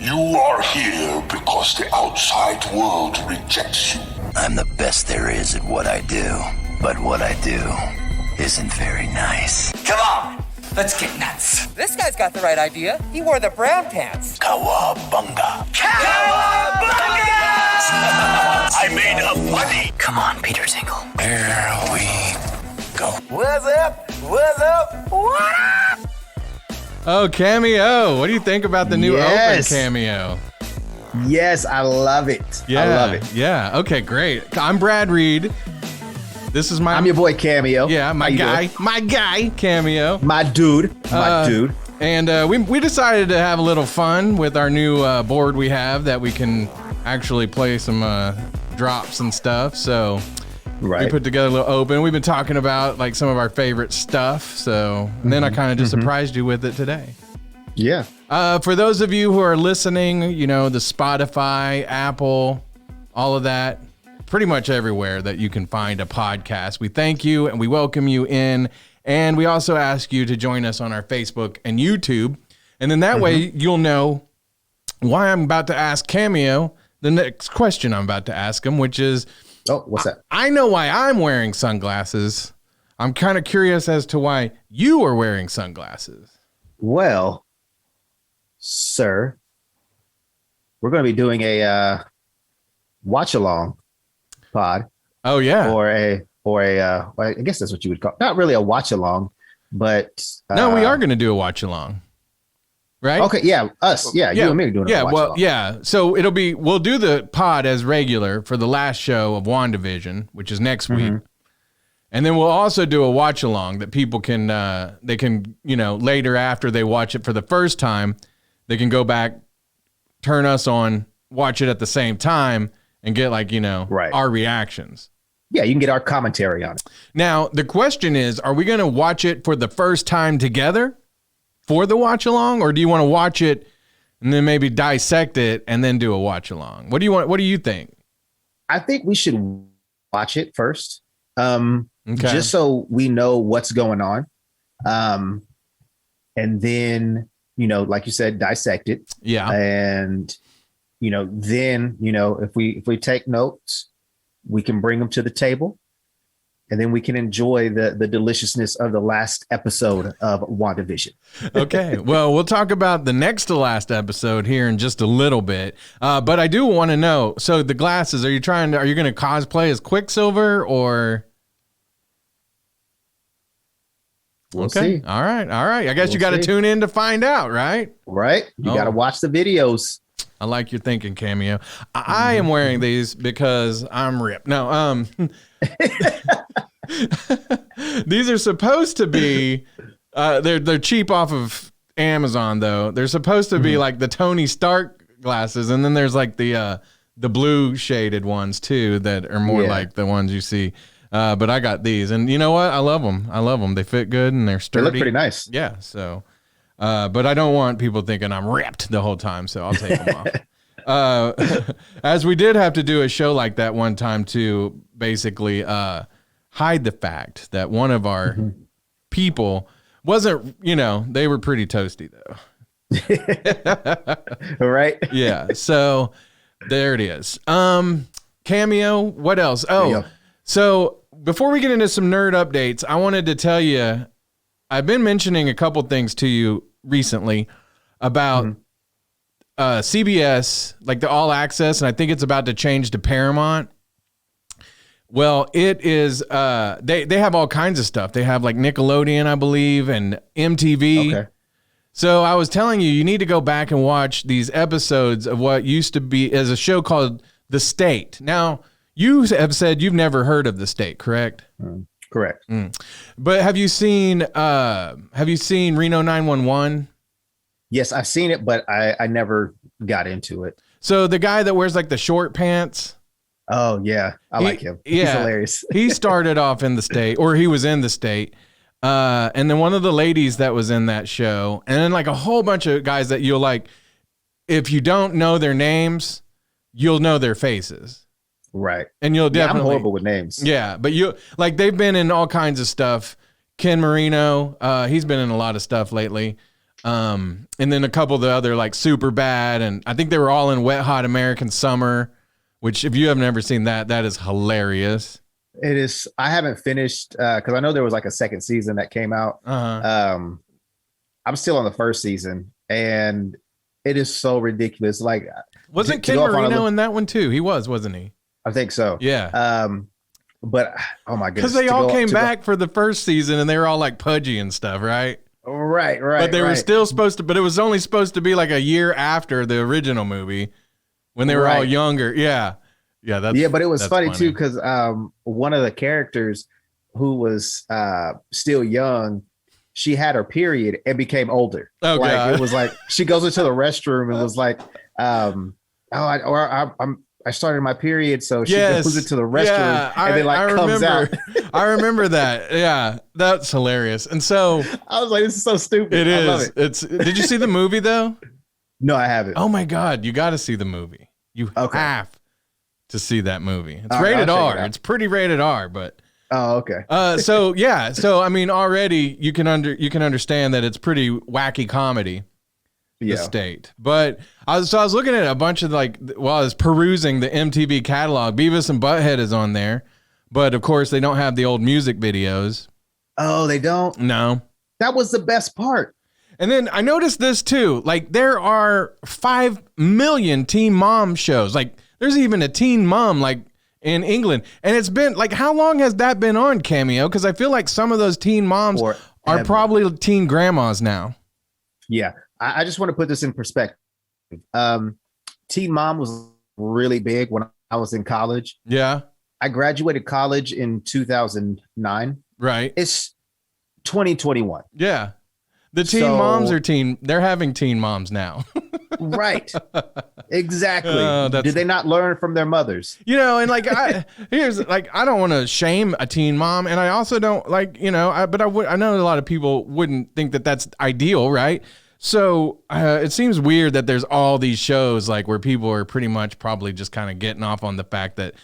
You are here because the outside world rejects you. I'm the best there is at what I do, but what I do isn't very nice. Come on, let's get nuts. This guy's got the right idea. He wore the brown pants. Cowabunga. Cowabunga! I made a buddy. Come on, Peter Tingle. Here we go. What's up? What's up? What up? Oh, Cameo. What do you think about the new open Cameo? Yes, I love it. Yeah, I love it. Yeah. Okay, great. I'm Brad Reed. This is I'm your boy Cameo. Yeah, my guy, Cameo. My dude. And we decided to have a little fun with our new board we have that we can actually play some drops and stuff. So we put together a little open. We've been talking about like some of our favorite stuff. So and then I kind of just surprised you with it today. Yeah. For those of you who are listening, you know, the Spotify, Apple, all of that, pretty much everywhere that you can find a podcast. We thank you and we welcome you in. And we also ask you to join us on our Facebook and YouTube. And then that way you'll know why I'm about to ask Cameo the next question I'm about to ask him, which is, what's that? I know why I'm wearing sunglasses. I'm kind of curious as to why you are wearing sunglasses. Well, sir, we're going to be doing a watch along pod. Oh yeah. Or a I guess that's what you would call, not really a watch along, but no, we are going to do a watch along. Right? Okay, yeah, us. Yeah, you and me are doing a watch along. Yeah. So we'll do the pod as regular for the last show of WandaVision, which is next week. And then we'll also do a watch along that people can they can, you know, later after they watch it for the first time, they can go back, turn us on, watch it at the same time and get like, you know, our reactions. Yeah, you can get our commentary on it. Now, the question is, are we going to watch it for the first time together for the watch along, or do you want to watch it and then maybe dissect it and then do a watch along? What do you want? What do you think? I think we should watch it first. Just so we know what's going on. And then, you know, like you said, dissect it. Yeah. And, you know, then, you know, if we take notes, we can bring them to the table and then we can enjoy the deliciousness of the last episode of WandaVision. Okay. Well, we'll talk about the next to last episode here in just a little bit. But I do want to know, so the glasses, are you going to cosplay as Quicksilver or? We'll see. All right. I guess you got to tune in to find out, right? Right. You got to watch the videos. I like your thinking, Cameo. I am wearing these because I'm ripped. No, these are supposed to be, they're cheap off of Amazon though. They're supposed to be like the Tony Stark glasses. And then there's like the blue shaded ones too, that are more like the ones you see. But I got these and you know what? I love them. They fit good and they're sturdy. They look pretty nice. Yeah. So, but I don't want people thinking I'm ripped the whole time. So I'll take them off. As we did have to do a show like that one time to basically hide the fact that one of our people wasn't, you know, they were pretty toasty though. Right. Yeah. So there it is. Cameo. What else? Oh, so before we get into some nerd updates, I wanted to tell you, I've been mentioning a couple things to you recently about CBS, like the All Access, and I think it's about to change to Paramount. Well, it is, they have all kinds of stuff. They have like Nickelodeon, I believe, and MTV. Okay. So I was telling you, you need to go back and watch these episodes of what used to be as a show called The State. Now, you have said you've never heard of The State, correct? Correct. But have you seen Reno 911? Yes, I've seen it, but I never got into it. So the guy that wears like the short pants. Oh yeah, I like him. He's hilarious. He started off in The State, or he was in The State. And then one of the ladies that was in that show, and then like a whole bunch of guys that you'll like, if you don't know their names, you'll know their faces. Right. And you'll definitely. I'm horrible with names. Yeah. But you like, they've been in all kinds of stuff. Ken Marino, he's been in a lot of stuff lately. And then a couple of the other like Super Bad, and I think they were all in Wet Hot American Summer, which if you have never seen that, that is hilarious. It is. I haven't finished because I know there was like a second season that came out. I'm still on the first season, and it is so ridiculous. Like, wasn't Ken Marino in that one too? He was, wasn't he? I think so. Yeah. But oh my goodness, because they all came back for the first season, and they were all like pudgy and stuff, right? Right. But they were still supposed to. But it was only supposed to be like a year after the original movie, when they were all younger. Yeah. Yeah. But it was funny too because one of the characters who was still young, she had her period and became older. Oh, like God. It was like she goes into the restroom and was like, I started my period, so she goes into the restroom and then like comes out. I remember that. Yeah, that's hilarious. And so I was like, this is so stupid. It is. I love it. Did you see the movie though? No, I haven't. Oh my God, you got to see the movie. You have to see that movie. It's right, rated R. It's pretty rated R, but. Oh, okay. So I mean, already you can understand that it's pretty wacky comedy. The state. But I was looking at a bunch of I was perusing the MTV catalog. Beavis and Butthead is on there, but of course they don't have the old music videos. Oh, they don't? No. That was the best part. And then I noticed this too. Like there are 5 million Teen Mom shows. Like there's even a Teen Mom like in England. And it's been like, how long has that been on Cameo? Because I feel like some of those teen moms are probably teen grandmas now. Yeah. I just want to put this in perspective. Teen Mom was really big when I was in college. Yeah. I graduated college in 2009. Right. It's 2021. Yeah. The teen moms they're having teen moms now. Right. Exactly. Did they not learn from their mothers? And like, I don't want to shame a teen mom. And I also don't but I know a lot of people wouldn't think that that's ideal. Right. So it seems weird that there's all these shows like where people are pretty much probably just kind of getting off on the fact that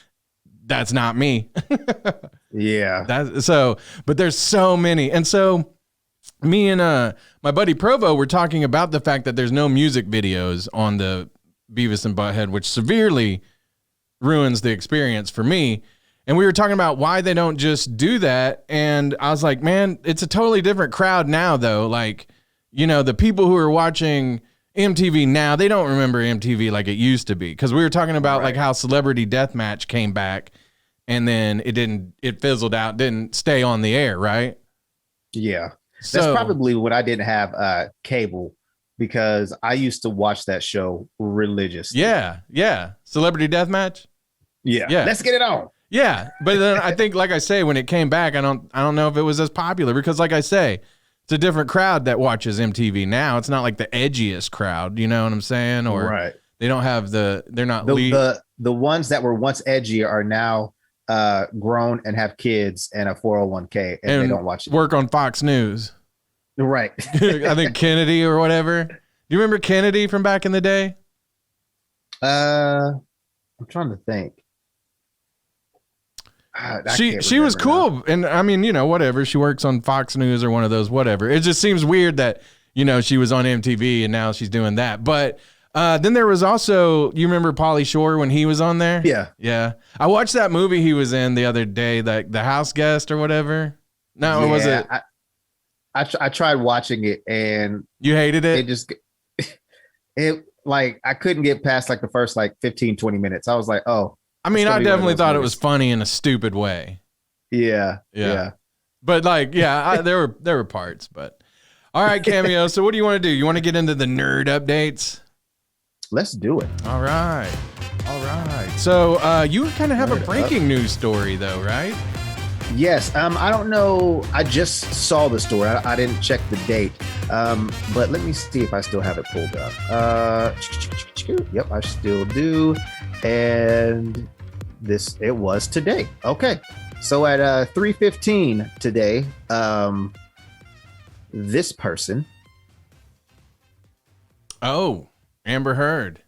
that's not me. Yeah. But there's so many. And so me and my buddy Provo were talking about the fact that there's no music videos on the Beavis and Butthead, which severely ruins the experience for me. And we were talking about why they don't just do that. And I was like, man, it's a totally different crowd now, though. Like, the people who are watching MTV now, they don't remember MTV like it used to be. Because we were talking about like how Celebrity Deathmatch came back and then it fizzled out, didn't stay on the air, right? Yeah. That's probably when I didn't have cable, because I used to watch that show religiously. Yeah. Yeah. Celebrity Deathmatch. Yeah. Let's get it on. Yeah. But then I think, like I say, when it came back, I don't know if it was as popular because, like I say, it's a different crowd that watches MTV now. It's not like the edgiest crowd, you know what I'm saying? Or they don't have they're not the ones that were once edgy are now grown and have kids and a 401k and they don't watch it. Work on Fox News. Right. I think Kennedy or whatever. Do you remember Kennedy from back in the day? I'm trying to think. She was cool. Now. And I mean, whatever. She works on Fox News or one of those, whatever. It just seems weird that, she was on MTV and now she's doing that. But then there was also, you remember Pauly Shore when he was on there? Yeah. Yeah. I watched that movie he was in the other day, like The House Guest or whatever. No, was it? I tried watching it and you hated it. It like I couldn't get past like the first like 15, 20 minutes. I was like, oh. I mean, I definitely thought it was funny in a stupid way. Yeah. But like, there were parts, but all right, Cameo. So what do you want to do? You want to get into the nerd updates? Let's do it. All right. So you kind of have a breaking news story though, right? Yes. I don't know. I just saw the story. I didn't check the date. But let me see if I still have it pulled up. Yep, I still do. And it was today. Okay. So at 3:15 today, this person. Oh, Amber Heard.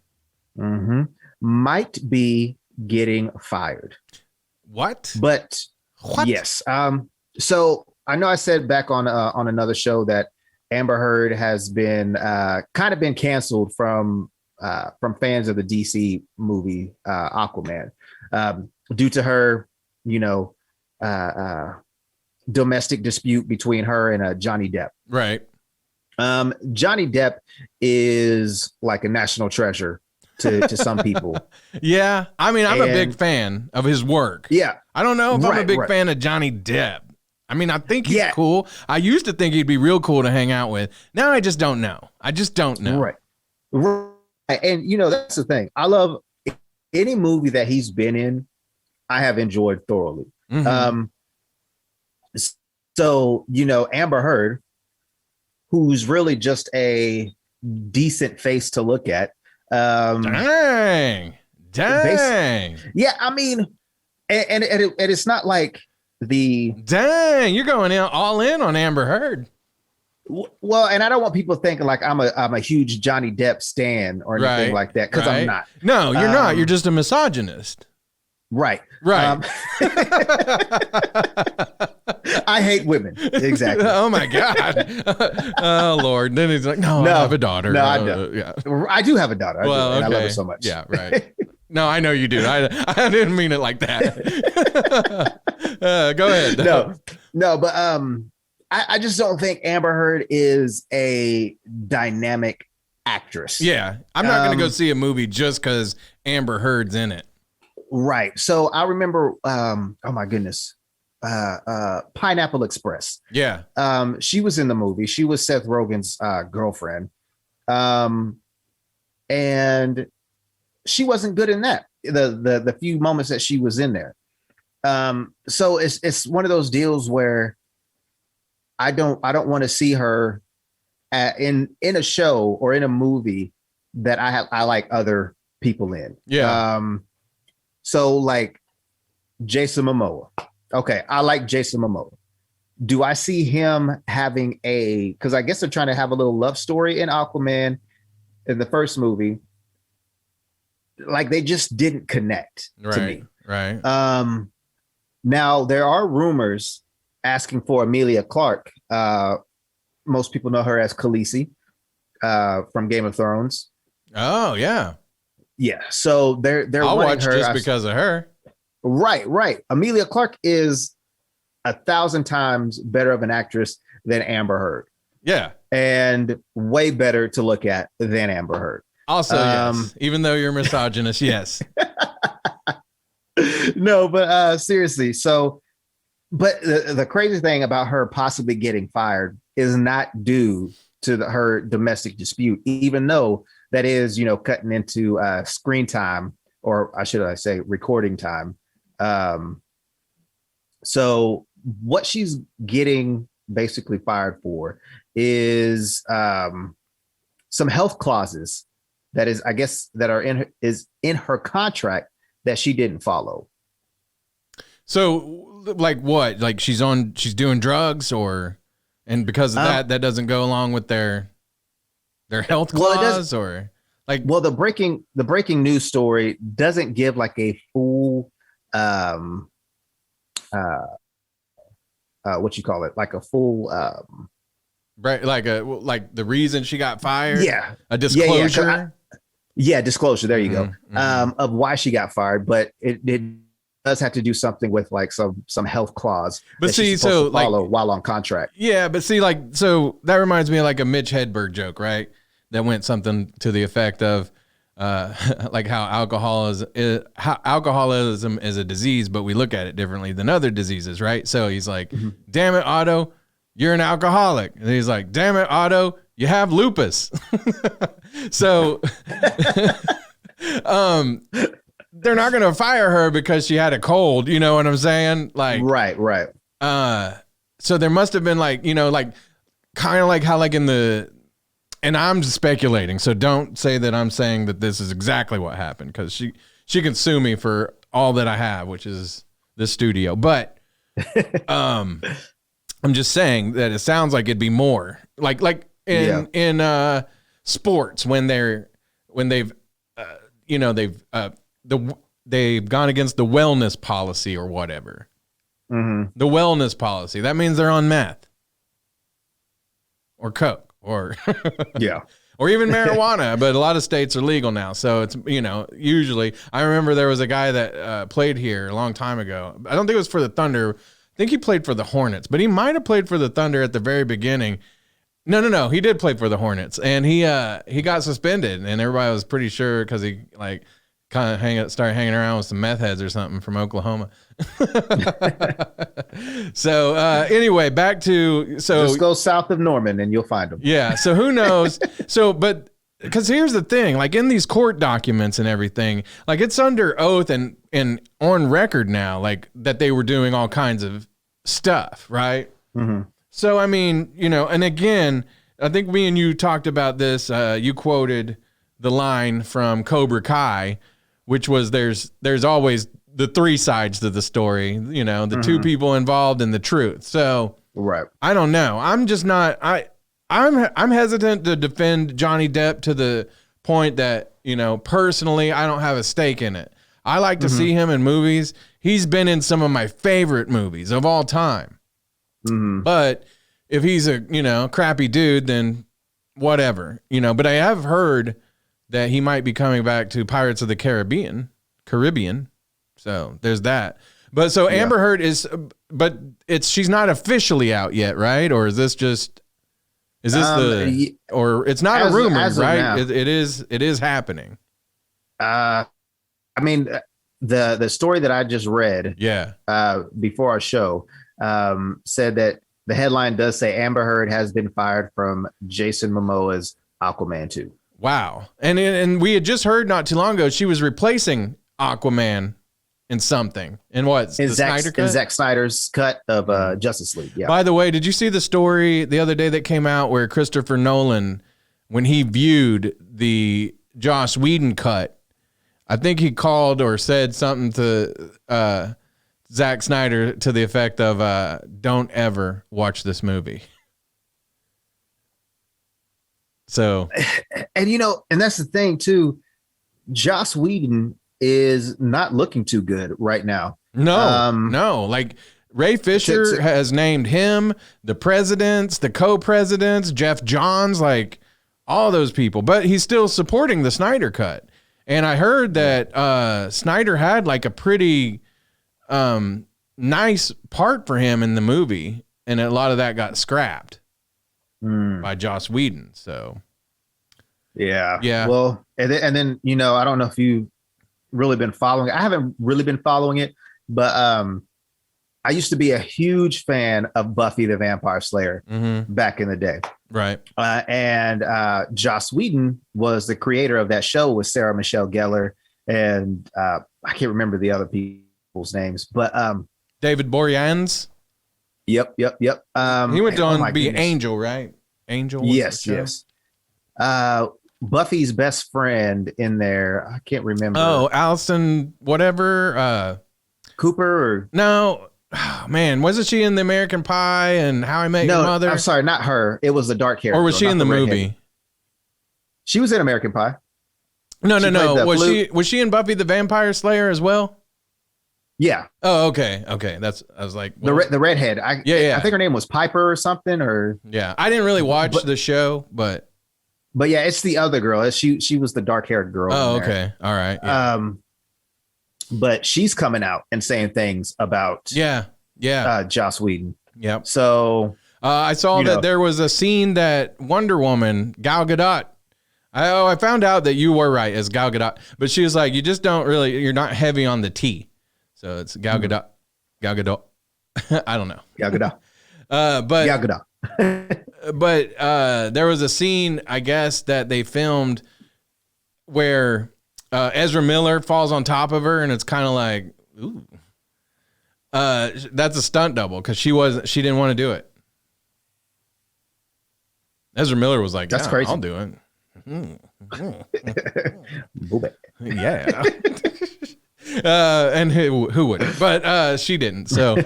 Might be getting fired. What? But yes. So I know I said back on another show that Amber Heard has been kind of been canceled from fans of the DC movie Aquaman due to her, domestic dispute between her and Johnny Depp. Right. Johnny Depp is like a national treasure to some people. Yeah. I mean, I'm a big fan of his work. Yeah. I don't know if I'm a big fan of Johnny Depp. I mean, I think he's cool. I used to think he'd be real cool to hang out with. Now I just don't know. Right. And that's the thing. I love any movie that he's been in. I have enjoyed thoroughly. Mm-hmm. So, Amber Heard, who's really just a decent face to look at. Dang. Yeah, I mean, and it's not like dang, you're going all in on Amber Heard. Well, and I don't want people thinking like I'm a huge Johnny Depp stan or anything like that, because I'm not. No, you're not. You're just a misogynist. Right. I hate women. Exactly. Oh my God. Oh Lord. Then he's like, no, I have a daughter. No, I don't. Yeah. I do have a daughter. Well, and I love her so much. Yeah, right. No, I know you do. I didn't mean it like that. Go ahead. No, but I just don't think Amber Heard is a dynamic actress. Yeah. I'm not going to go see a movie just because Amber Heard's in it. Right. So I remember, oh my goodness, Pineapple Express. Yeah. She was in the movie. She was Seth Rogen's girlfriend. And she wasn't good in that, the few moments that she was in there. So it's one of those deals where I don't want to see her in a show or in a movie that I like other people in. Yeah. So like Jason Momoa. Okay, I like Jason Momoa. Do I see him having because I guess they're trying to have a little love story in Aquaman in the first movie. Like they just didn't connect to me. Right. Now there are rumors asking for Emilia Clarke. Most people know her as Khaleesi from Game of Thrones. Oh yeah. Yeah. So they're I'll watch her just because of her. Right. Emilia Clarke is 1,000 times better of an actress than Amber Heard. Yeah. And way better to look at than Amber Heard. Also, yes. Even though you're misogynist, yes. No, but seriously. So, but the crazy thing about her possibly getting fired is not due to her domestic dispute, even though that is, cutting into screen time, or should I say recording time. So what she's getting basically fired for is some health clauses that is, I guess, that are in her contract that she didn't follow. So like what? Like she's doing drugs, and because of that doesn't go along with their health clause, or like, well, the breaking news story doesn't give like a full what you call it, like a full right, like the reason she got fired. Yeah, a disclosure. Disclosure. There you go. Of why she got fired, but it does have to do something with like some health clause. But see, so like while on contract. Yeah, but see, like, so that reminds me of like a Mitch Hedberg joke, right? That went something to the effect of like how alcoholism is a disease, but we look at it differently than other diseases, right? So he's like, damn it, Otto, you're an alcoholic. And he's like, damn it, Otto, you have lupus. So they're not going to fire her because she had a cold. You know what I'm saying? Like, right. So there must have been like, like kind of like how like and I'm speculating, so don't say that I'm saying that this is exactly what happened, because she can sue me for all that I have, which is this studio. But I'm just saying that it sounds like it'd be more like in sports when they've gone against the wellness policy or whatever. The wellness policy, that means they're on meth. or coke or Yeah. or even marijuana, but a lot of states are legal now. So it's, usually I remember there was a guy that played here a long time ago. I don't think it was for the Thunder. I think he played for the Hornets, but he might have played for the Thunder at the very beginning. No. He did play for the Hornets, and he got suspended, and everybody was pretty sure because he kind of started hanging around with some meth heads or something from Oklahoma. So anyway, back to just go south of Norman and you'll find them. Yeah. So who knows? But because here's the thing, like in these court documents and everything, like it's under oath and on record now, like that they were doing all kinds of stuff, right? Mm-hmm. So I mean, and again, I think me and you talked about this. You quoted the line from Cobra Kai, which was there's always the three sides to the story, the two people involved and the truth. So right. I don't know. I'm just not, I'm hesitant to defend Johnny Depp to the point that, personally, I don't have a stake in it. I like to see him in movies. He's been in some of my favorite movies of all time. But if he's a, crappy dude, then whatever, but I have heard that he might be coming back to Pirates of the Caribbean. So there's that. But so Amber Heard she's not officially out yet, right? Or is this or it's not a rumor, right? It is happening. I mean, the story that I just read, before our show, said that the headline does say Amber Heard has been fired from Jason Momoa's Aquaman 2. Wow. And we had just heard not too long ago she was replacing Aquaman in something. In what? In Zack Snyder's cut of Justice League. Yeah. By the way, did you see the story the other day that came out where Christopher Nolan, when he viewed the Joss Whedon cut, I think he called or said something to Zack Snyder to the effect of don't ever watch this movie. So, and that's the thing too. Joss Whedon is not looking too good right now. No. Like Ray Fisher has named him, the presidents, the co-presidents, Jeff Johns, like all those people, but he's still supporting the Snyder cut. And I heard that Snyder had like a pretty nice part for him in the movie, and a lot of that got scrapped by Joss Whedon. So yeah. Well, and then I don't know if you've really been following it. I haven't really been following it, but I used to be a huge fan of Buffy the Vampire Slayer back in the day. Right. And Joss Whedon was the creator of that show with Sarah Michelle Gellar and I can't remember the other people's names, but David Boreanaz. Yep. He went on to be Angel, right? Angel. Yes. Buffy's best friend in there, I can't remember. Oh, Allison, whatever. Cooper or no. Oh, man, wasn't she in the American Pie and How I Met Your Mother? I'm sorry, not her. It was the dark hair. Or was she in the movie? She was in American Pie. No. Was she in Buffy the Vampire Slayer as well? Yeah. Oh, okay. I was like the redhead. I think her name was Piper or something. Or yeah, I didn't really watch the show, but yeah, it's the other girl. She was the dark haired girl. Oh, okay, all right. Yeah. But she's coming out and saying things about Joss Whedon. Yep. So I saw that there was a scene that Wonder Woman, Gal Gadot. I found out that you were right as Gal Gadot, but she was like, you're not heavy on the T. So it's Gal Gadot. Gal Gadot. I don't know. Gal Gadot. But Gal Gadot. But there was a scene, I guess, that they filmed where Ezra Miller falls on top of her, and it's kind of like, ooh. That's a stunt double because she didn't want to do it. Ezra Miller was like, "That's crazy. I'll do it." Yeah. And who wouldn't? But she didn't. So,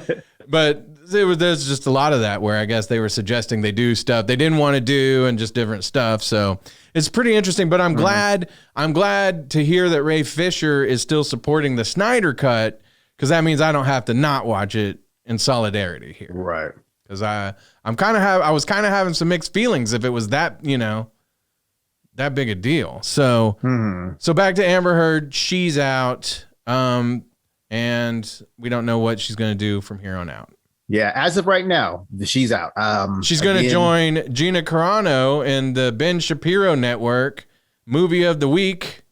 but there's just a lot of that where I guess they were suggesting they do stuff they didn't want to do and just different stuff. So it's pretty interesting. But I'm glad to hear that Ray Fisher is still supporting the Snyder cut because that means I don't have to not watch it in solidarity here. Right. because I was kind of having some mixed feelings if it was that, that big a deal. So so back to Amber Heard, she's out, and we don't know what she's going to do from here on out. Yeah, as of right now, she's out. She's going to join Gina Carano in the Ben Shapiro Network movie of the week.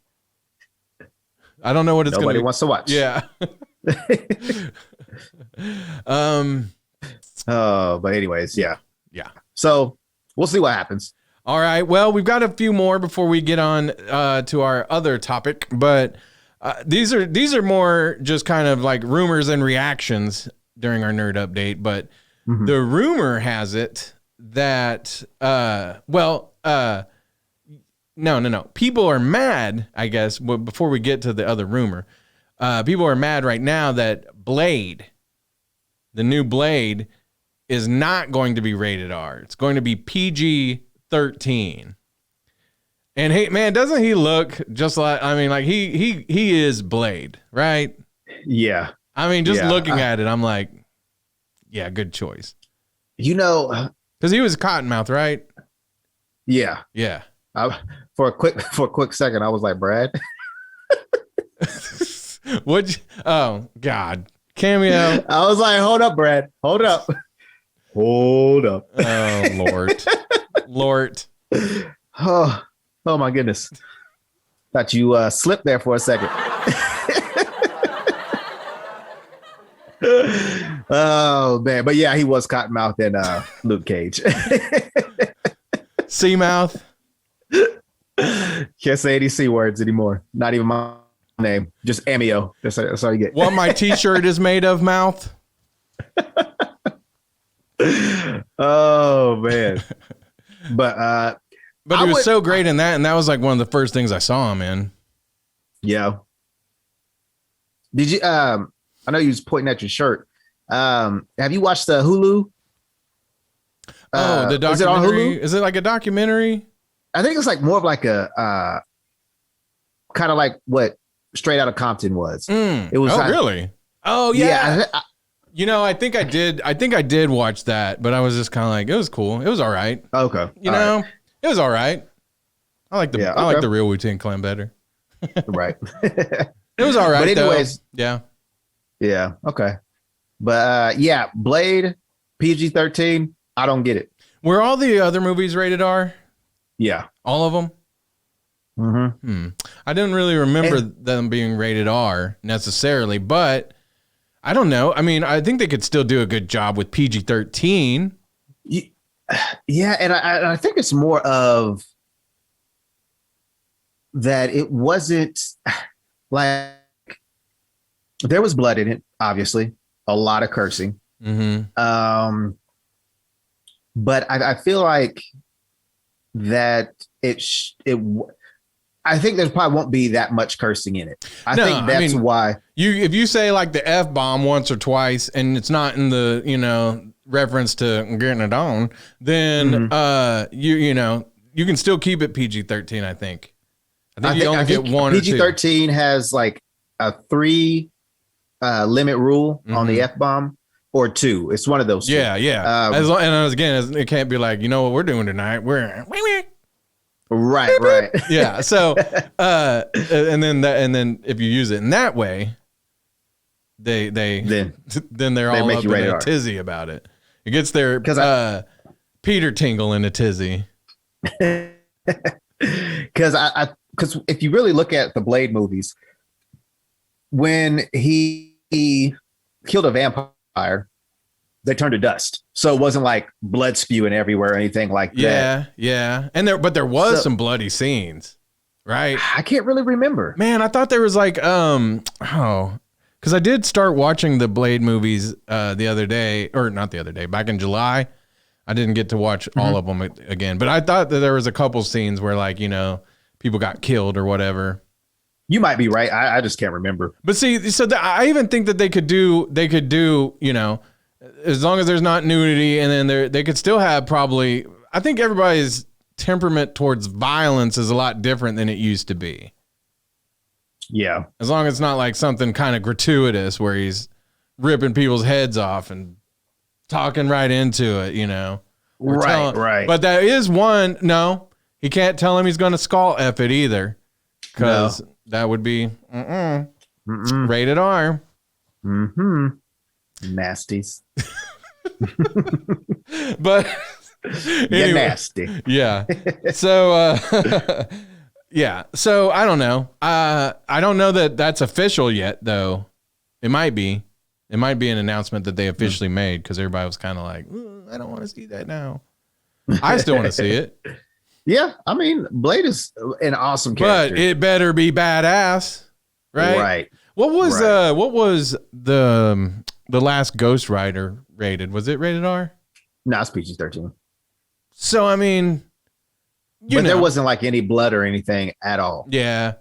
I don't know what it's going to be. Nobody wants to watch. Yeah. But anyways, yeah. Yeah. So we'll see what happens. All right. Well, we've got a few more before we get on to our other topic, but these are more just kind of like rumors and reactions during our nerd update. But the rumor has it that no. People are mad, I guess. Before we get to the other rumor, people are mad right now that Blade, the new Blade, is not going to be rated R. It's going to be PG-13. And hey, man, doesn't he look just like? I mean, like he is Blade, right? Yeah. I mean, just looking at it, I'm like, yeah, good choice. Because he was Cottonmouth, right? Yeah. Yeah. For a quick second, I was like, Brad. Oh God, Cameo. I was like, hold up, Brad. Hold up. Hold up. Oh Lord. Oh my goodness. Thought you slipped there for a second. Oh man, but yeah, he was Cottonmouth in Luke Cage. Seamouth. Can't say any C words anymore. Not even my name. Just Cameo. That's all you get. What my T-shirt is made of, mouth. Oh man. But he was so great in that, and that was like one of the first things I saw him in. Yeah. Did you I know you was pointing at your shirt. Have you watched the Hulu? The documentary. Is it on Hulu? Is it like a documentary? I think it's like more of like a kind of like what Straight Outta Compton was. It was. Oh, really? Oh, yeah. I think I did. I think I did watch that, but I was just kind of like, it was cool. It was all right. Okay. It was all right. I like the real Wu-Tang Clan better. Right. It was all right. But anyways, though. Yeah. Okay. But Blade, PG-13. I don't get it. Were all the other movies rated R? Yeah. All of them? Mm-hmm. I didn't really remember them being rated R necessarily, but I don't know. I mean, I think they could still do a good job with PG-13. Yeah, and I think it's more of that it wasn't like there was blood in it, obviously, a lot of cursing. Mm-hmm. But I feel like that I think there probably won't be that much cursing in it. I think that's why if you say like the F-bomb once or twice and it's not in the, reference to getting it on, then you can still keep it PG-13, I think. I think you only get one PG-13 has like a 3 limit rule on the F-bomb or 2. It's one of those. Yeah, yeah. Again, it can't be like, you know what we're doing tonight? We're right. Yeah. So and then if you use it in that way, then they're all up in a tizzy about it. It gets their Peter Tingle in a tizzy. Because if you really look at the Blade movies, when he killed a vampire, they turned to dust. So it wasn't like blood spewing everywhere or anything like that. Yeah. And there was some bloody scenes, right? I can't really remember. Man, I thought there was like because I did start watching the Blade movies the other day, or not the other day, back in July. I didn't get to watch all of them again, but I thought that there was a couple scenes where like, people got killed or whatever. You might be right. I just can't remember. But see, so I even think that they could do, as long as there's not nudity, and then they could still have probably, I think everybody's temperament towards violence is a lot different than it used to be. Yeah. As long as it's not like something kind of gratuitous where he's ripping people's heads off and talking right into it, you know. Or Right. But there is one. No, he can't tell him he's going to skull F it either, because that would be rated R. Nasties. But Anyway, nasty. Yeah. So, yeah. So I don't know. I don't know that that's official yet, though. It might be. It might be an announcement that they officially made, because everybody was kind of like, I don't want to see that now. I still want to see it. Yeah, I mean, Blade is an awesome character, but it better be badass, right? Right. What was the last Ghost Rider rated? Was it rated R? No, it's PG-13. So I mean, there wasn't like any blood or anything at all. Yeah.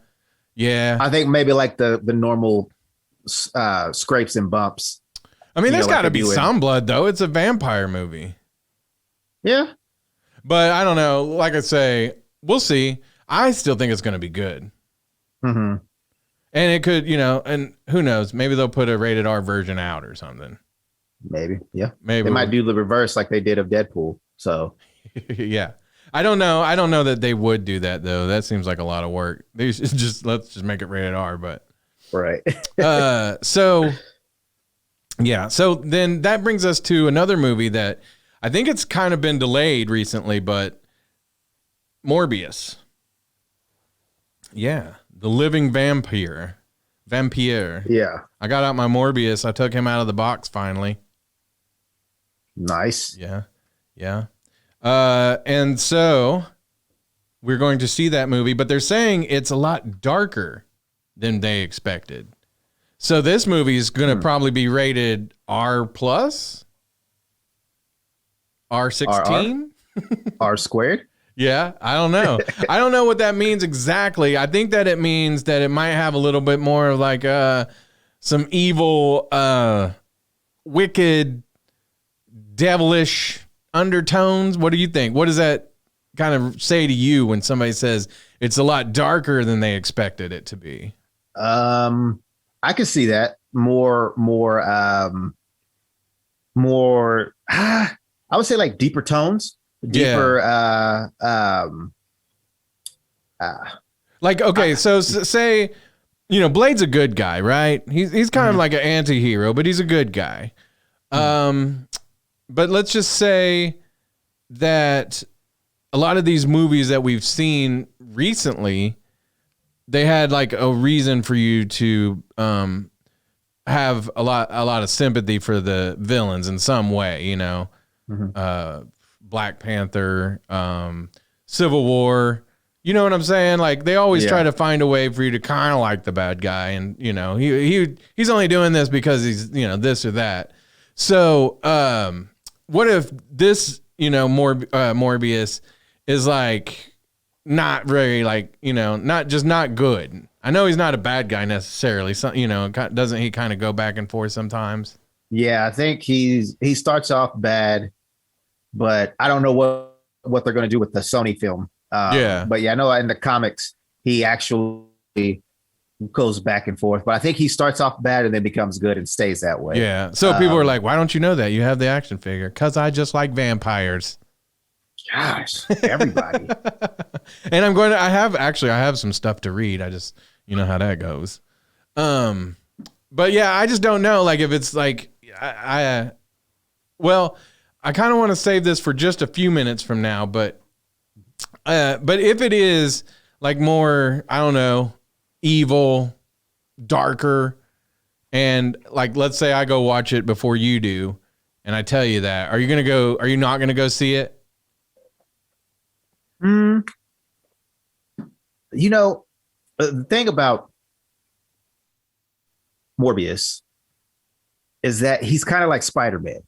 I think maybe like the normal scrapes and bumps. I mean, there's like got to be some blood, though. It's a vampire movie. Yeah. But I don't know. Like I say, we'll see. I still think it's going to be good. Mm-hmm. And it could, and who knows? Maybe they'll put a rated R version out or something. Maybe. Yeah. Maybe they might do the reverse like they did of Deadpool. So. Yeah. I don't know. I don't know that they would do that, though. That seems like a lot of work. Let's just make it rated R, but. Right. So then that brings us to another movie that I think it's kind of been delayed recently, but Morbius. Yeah. The living vampire. Yeah. I got out my Morbius. I took him out of the box finally. Nice. Yeah. And so we're going to see that movie, but they're saying it's a lot darker than they expected. So this movie is going to probably be rated R+, R16, R squared. Yeah, I don't know. I don't know what that means exactly. I think that it means that it might have a little bit more of like some evil, wicked, devilish undertones. What do you think? What does that kind of say to you when somebody says it's a lot darker than they expected it to be? I could see that more. I would say like deeper tones, like, okay, so say, Blade's a good guy, right? He's kind of like an anti-hero, but he's a good guy. But let's just say that a lot of these movies that we've seen recently, they had like a reason for you to have a lot of sympathy for the villains in some way, Black Panther, Civil War, you know what I'm saying? Like they always try to find a way for you to kind of like the bad guy, and he's only doing this because he's this or that. So what if this Morbius is like not very like not good. I know he's not a bad guy necessarily. So, doesn't he kind of go back and forth sometimes? Yeah, I think he starts off bad, but I don't know what they're going to do with the Sony film. But yeah, I know in the comics he actually goes back and forth. But I think he starts off bad and then becomes good and stays that way. Yeah. So people are like, "Why don't you know that? You have the action figure." Because I just like vampires. Gosh, everybody. And I have some stuff to read. I just, how that goes. But yeah, I just don't know. Like if it's like, I kind of want to save this for just a few minutes from now, but if it is like more, I don't know, evil, darker, and like, let's say I go watch it before you do, and I tell you that, are you not going to go see it? The thing about Morbius is that he's kind of like Spider-Man.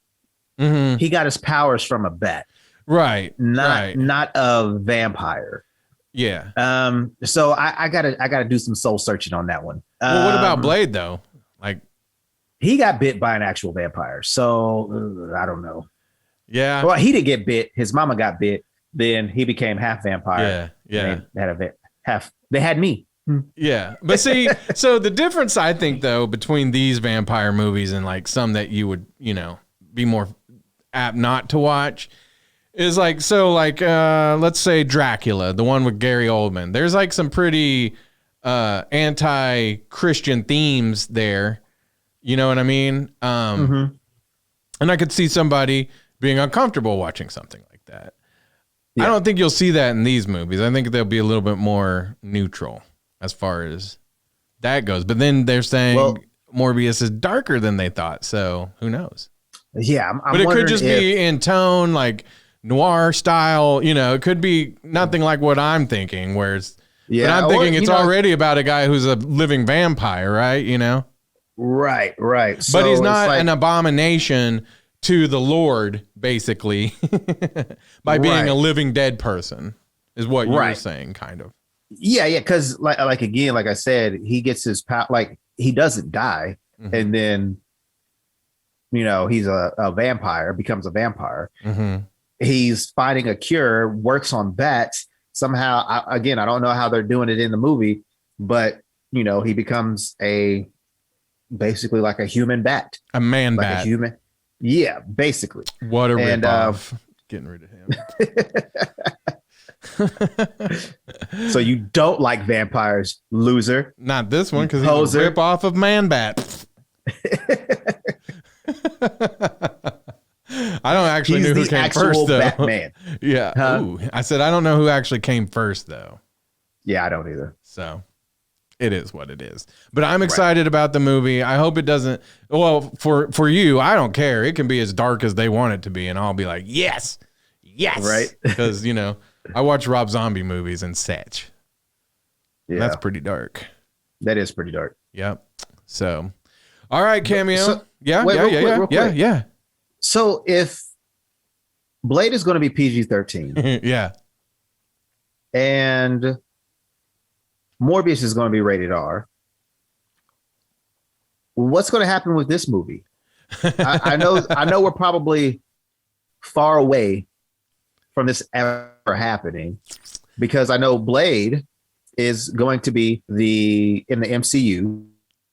Mm-hmm. He got his powers from a bat, right? Not a vampire. Yeah. So I gotta do some soul searching on that one. Well, what about Blade though? Like, he got bit by an actual vampire, so I don't know. Yeah. Well, he didn't get bit. His mama got bit. Then he became half vampire. Yeah. They had me. Yeah. But see, so the difference I think though between these vampire movies and like some that you would, be more app not to watch is like, let's say Dracula, the one with Gary Oldman. There's like some pretty anti-Christian themes there. You know what I mean? And I could see somebody being uncomfortable watching something like that. Yeah. I don't think you'll see that in these movies. I think they'll be a little bit more neutral as far as that goes. But then they're saying Morbius is darker than they thought. So who knows? Yeah. But it could just be in tone, like noir style. You know, it could be nothing like what I'm thinking, whereas but I'm thinking it's already about a guy who's a living vampire, right? You know? Right. So but he's not an abomination to the Lord, basically, by being a living dead person, is what you're saying, kind of. Yeah, because like again, like I said, he gets his power. Like he doesn't die, and then he's a vampire, becomes a vampire. He's finding a cure, works on bats. Somehow, I don't know how they're doing it in the movie, but he becomes basically like a human bat, a man like bat, a human. Yeah, basically. What a ripoff. Getting rid of him. So you don't like vampires, loser. Not this one, because he's a ripoff of Man Bat. I don't actually know who came first, though. Batman. Yeah. Huh? Ooh, I said I don't know who actually came first, though. Yeah, I don't either. So it is what it is. But I'm excited about the movie. I hope it doesn't. Well, for you, I don't care. It can be as dark as they want it to be, and I'll be like, yes. Right. Because I watch Rob Zombie movies and such. Yeah, that's pretty dark. That is pretty dark. Yep. So, all right, Cameo. So, yeah. So if Blade is going to be PG-13, yeah, and Morbius is going to be rated R, what's going to happen with this movie? I know we're probably far away from this ever happening, because I know Blade is going to be in the MCU.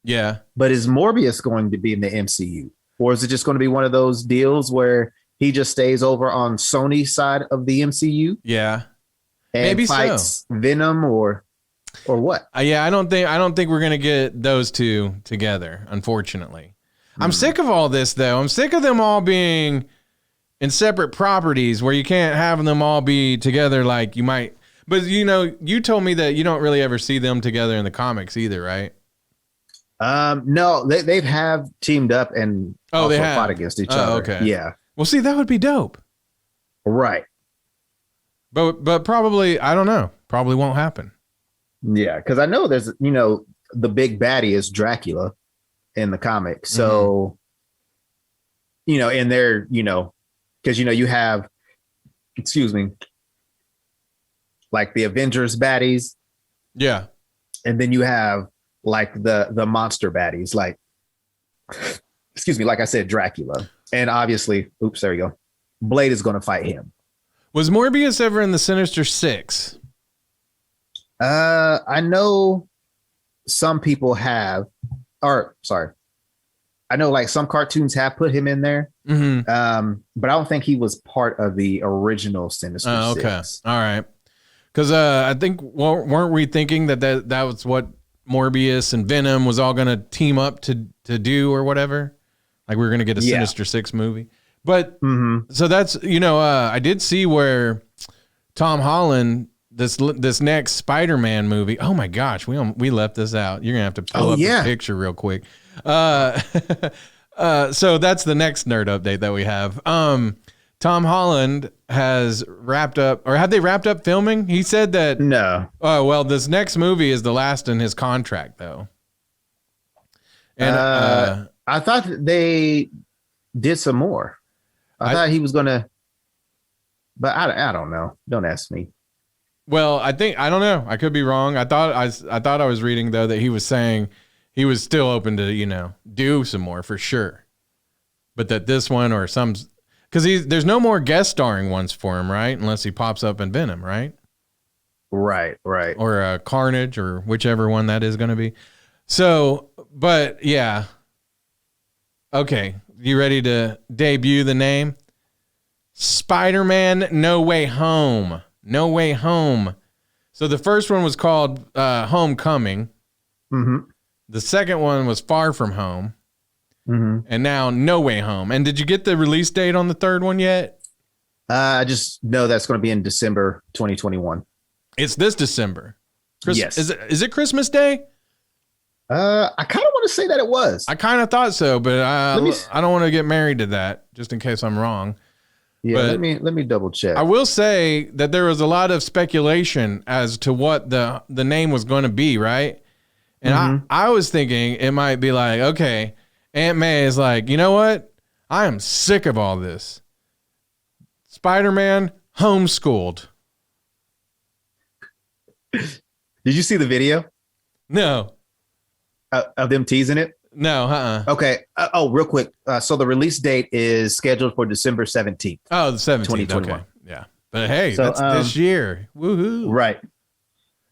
Yeah. But is Morbius going to be in the MCU? Or is it just going to be one of those deals where he just stays over on Sony's side of the MCU? Yeah. And maybe fights Venom or what? Yeah, I don't think we're gonna get those two together, unfortunately. I'm sick of all this, though. I'm sick of them all being in separate properties where you can't have them all be together like you might. But you told me that you don't really ever see them together in the comics either, right? No, they have teamed up and they have fought against each other. Okay. Yeah. Well, see, that would be dope. Right. But probably, I don't know. Probably won't happen. Yeah, because I know there's, the big baddie is Dracula in the comic. So, and they're, because, you have, like the Avengers baddies. Yeah. And then you have like the monster baddies, like, like I said, Dracula. And obviously, there we go. Blade is going to fight him. Was Morbius ever in the Sinister Six? I know some people have, I know like some cartoons have put him in there. But I don't think he was part of the original Sinister Six. All right. Because I think, weren't we thinking that was what Morbius and Venom was all going to team up to do or whatever? Like we were going to get a Sinister Six movie. But so that's, I did see where Tom Holland, this next Spider-Man movie. Oh my gosh, we left this out. You're going to have to pull up the picture real quick. So that's the next nerd update that we have. Tom Holland has wrapped up, or have they wrapped up filming? He said that. No. Oh, well, this next movie is the last in his contract, though. And I thought they did some more. I thought he was going to, but I don't know. Don't ask me. Well, I don't know. I could be wrong. I thought I was reading, though, that he was saying he was still open to, do some more for sure. But that this one or some. Because there's no more guest starring ones for him, right? Unless he pops up in Venom, right? Right. Or Carnage, or whichever one that is going to be. So, but yeah. Okay, you ready to debut the name? Spider-Man No Way Home. No Way Home. So the first one was called Homecoming. Mm-hmm. The second one was Far From Home. Mm-hmm. And now No Way Home. And did you get the release date on the third one yet? I just know that's going to be in December 2021. It's this December. Yes. Is it Christmas Day? I kind of want to say that it was. I kind of thought so, but I don't want to get married to that just in case I'm wrong. Yeah, but let me double check. I will say that there was a lot of speculation as to what the name was going to be, right? And I was thinking it might be like, okay, Aunt May is like, you know what? I am sick of all this. Spider-Man homeschooled. Did you see the video No. of them teasing it? No, Okay. Real quick. So the release date is scheduled for December 17th. Oh, the 17th. 2021. Okay. Yeah. But hey, So, that's this year. Woohoo. Right.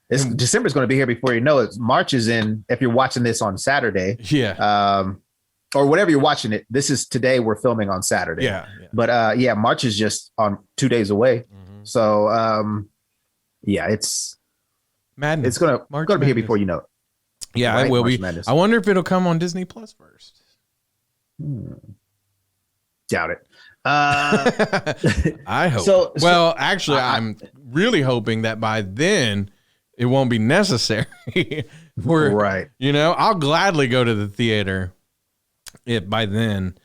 December's going to be here before you know it. March is in, if you're watching this on Saturday. Yeah. Or whatever you're watching it. This is today. We're filming on Saturday. Yeah. But March is just on 2 days away. Mm-hmm. So it's Madness. It's gonna be here before you know it. Yeah, Right, it will March be. Madness. I wonder if it'll come on Disney Plus first. Doubt it. I hope. So actually, I'm really hoping that by then it won't be necessary. Right. I'll gladly go to the theater if by then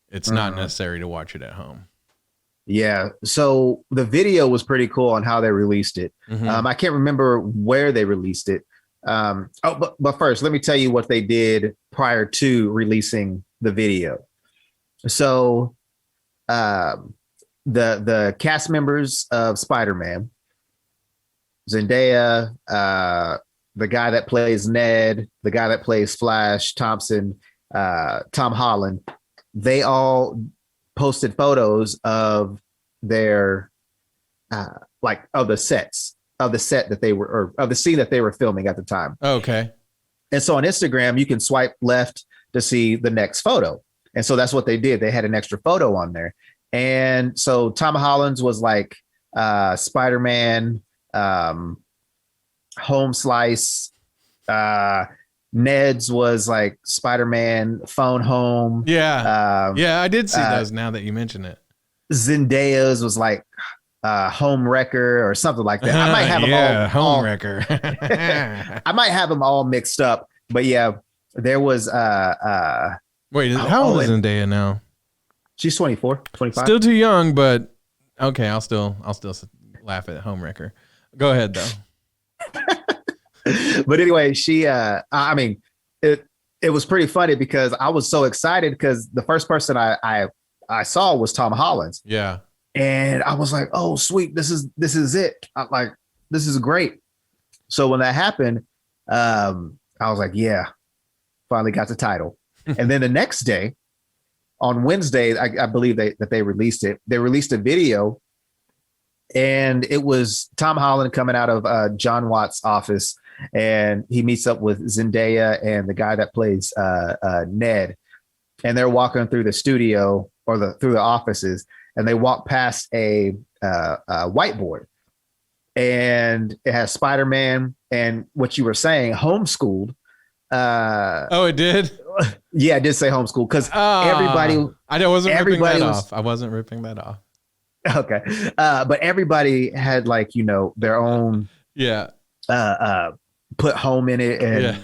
it's not necessary to watch it at home. Yeah. So the video was pretty cool on how they released it. Mm-hmm. I can't remember where they released it. But first, let me tell you what they did prior to releasing the video. So the cast members of Spider-Man, Zendaya, the guy that plays Ned, the guy that plays Flash Thompson, Tom Holland, they all posted photos of their of the sets of the set that they were, or of the scene that they were filming at the time. Okay. And so on Instagram, you can swipe left to see the next photo. And so that's what they did. They had an extra photo on there. And so Tom Holland's was like Spider-Man, Home Slice. Ned's was like Spider-Man, Phone Home. Yeah. I did see those now that you mention it. Zendaya's was like Home Wrecker or something like that. I might have them Home Wrecker. I might have them all mixed up, but yeah, there was wait, how old is Zendaya now? She's 24, 25. Still too young, but okay, I'll still laugh at Home Wrecker. Go ahead though. But anyway, she it was pretty funny because I was so excited because the first person I saw was Tom Holland. Yeah. And I was like, oh, sweet. This is it. I'm like, this is great. So when that happened, I was like, yeah, finally got the title. And then the next day, on Wednesday, I believe that they released it. They released a video, and it was Tom Holland coming out of John Watt's office, and he meets up with Zendaya and the guy that plays Ned, and they're walking through the studio or through the offices. And they walk past a whiteboard, and it has Spider-Man and what you were saying, homeschooled. Oh, it did? Yeah, I did say homeschooled because everybody. I wasn't ripping that off. I wasn't ripping that off. Okay, but everybody had their own. Yeah. Put home in it, and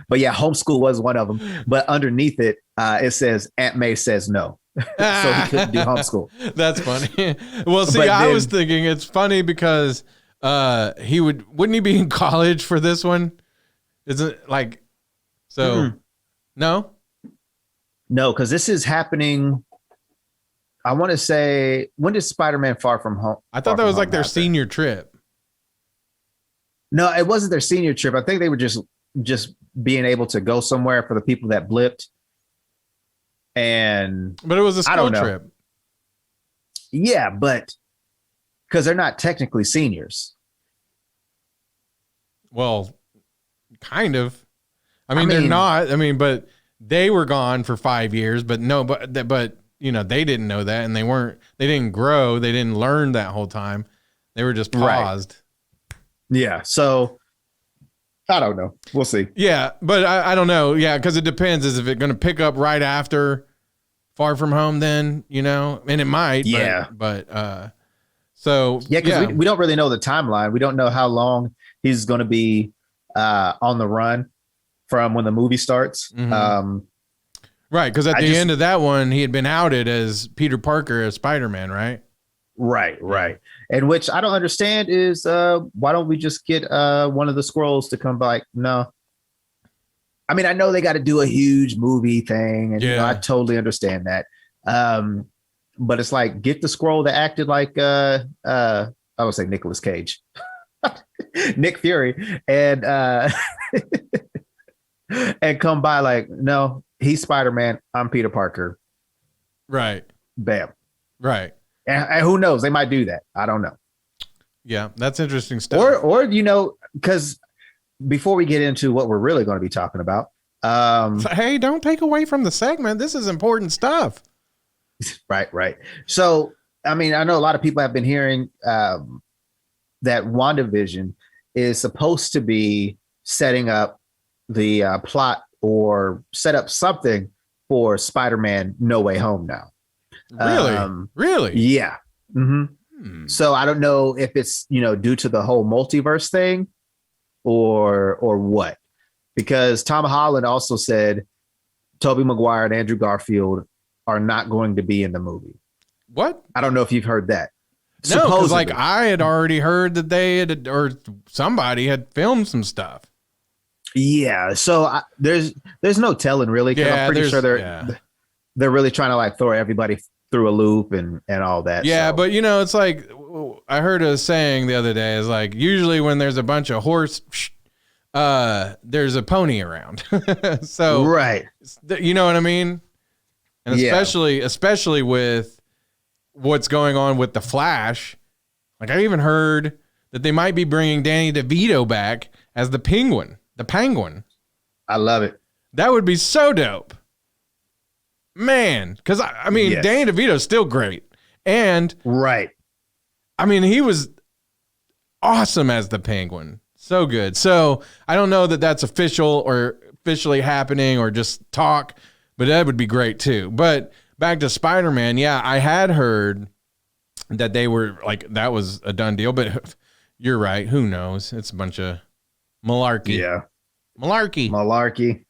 but yeah, homeschool was one of them. But underneath it, it says Aunt May says no. So he couldn't do homeschool. That's funny. Well, see, I was thinking it's funny because wouldn't he be in college for this one? Isn't like so? Mm-hmm. No, because this is happening. I want to say, when did Spider-Man Far From Home? I thought that was like their senior trip. No, it wasn't their senior trip. I think they were just being able to go somewhere for the people that blipped. But it was a school trip. Yeah, but because they're not technically seniors. Well, kind of. I mean, they're not. I mean, but they were gone for 5 years. But no, but they didn't know that, and they didn't grow, they didn't learn that whole time. They were just paused. Right. Yeah. So I don't know. We'll see. Yeah, but I don't know. Yeah, because it depends. Is if it's going to pick up right after Far From Home, then, and it might. Yeah. But so. Yeah, because we don't really know the timeline. We don't know how long he's going to be on the run from when the movie starts. Mm-hmm. Right, because at the end of that one, he had been outed as Peter Parker as Spider-Man, right? Right. And which I don't understand is why don't we just get one of the Skrulls to come by? No. I mean, I know they got to do a huge movie thing, and I totally understand that. But it's like, get the Skrull that acted like I would say Nicolas Cage, Nick Fury, and and come by like, no, he's Spider-Man, I'm Peter Parker. Right. Bam. Right. And who knows? They might do that. I don't know. Yeah, that's interesting stuff. Or because before we get into what we're really going to be talking about, hey, don't take away from the segment. This is important stuff. Right. So, I mean, I know a lot of people have been hearing that WandaVision is supposed to be setting up the plot or set up something for Spider-Man No Way Home now. Really? Yeah. Mm-hmm. So I don't know if it's, due to the whole multiverse thing or what, because Tom Holland also said Tobey Maguire and Andrew Garfield are not going to be in the movie. What? I don't know if you've heard that. No, because like I had already heard that they had, or somebody had filmed some stuff. Yeah. So there's no telling really. Yeah, I'm pretty sure they're really trying to like throw everybody through a loop and all that. Yeah, so. But it's like I heard a saying the other day is like, usually when there's a bunch of horse, there's a pony around. So right, you know what I mean? And especially with what's going on with the Flash. Like I even heard that they might be bringing Danny DeVito back as the Penguin. I love it. That would be so dope. Man, because I mean, yes. Danny DeVito's still great. And right. I mean, he was awesome as the Penguin. So good. So I don't know that that's officially happening or just talk, but that would be great too. But back to Spider-Man. Yeah, I had heard that they were like, that was a done deal, but you're right. Who knows? It's a bunch of malarkey. Yeah. Malarkey.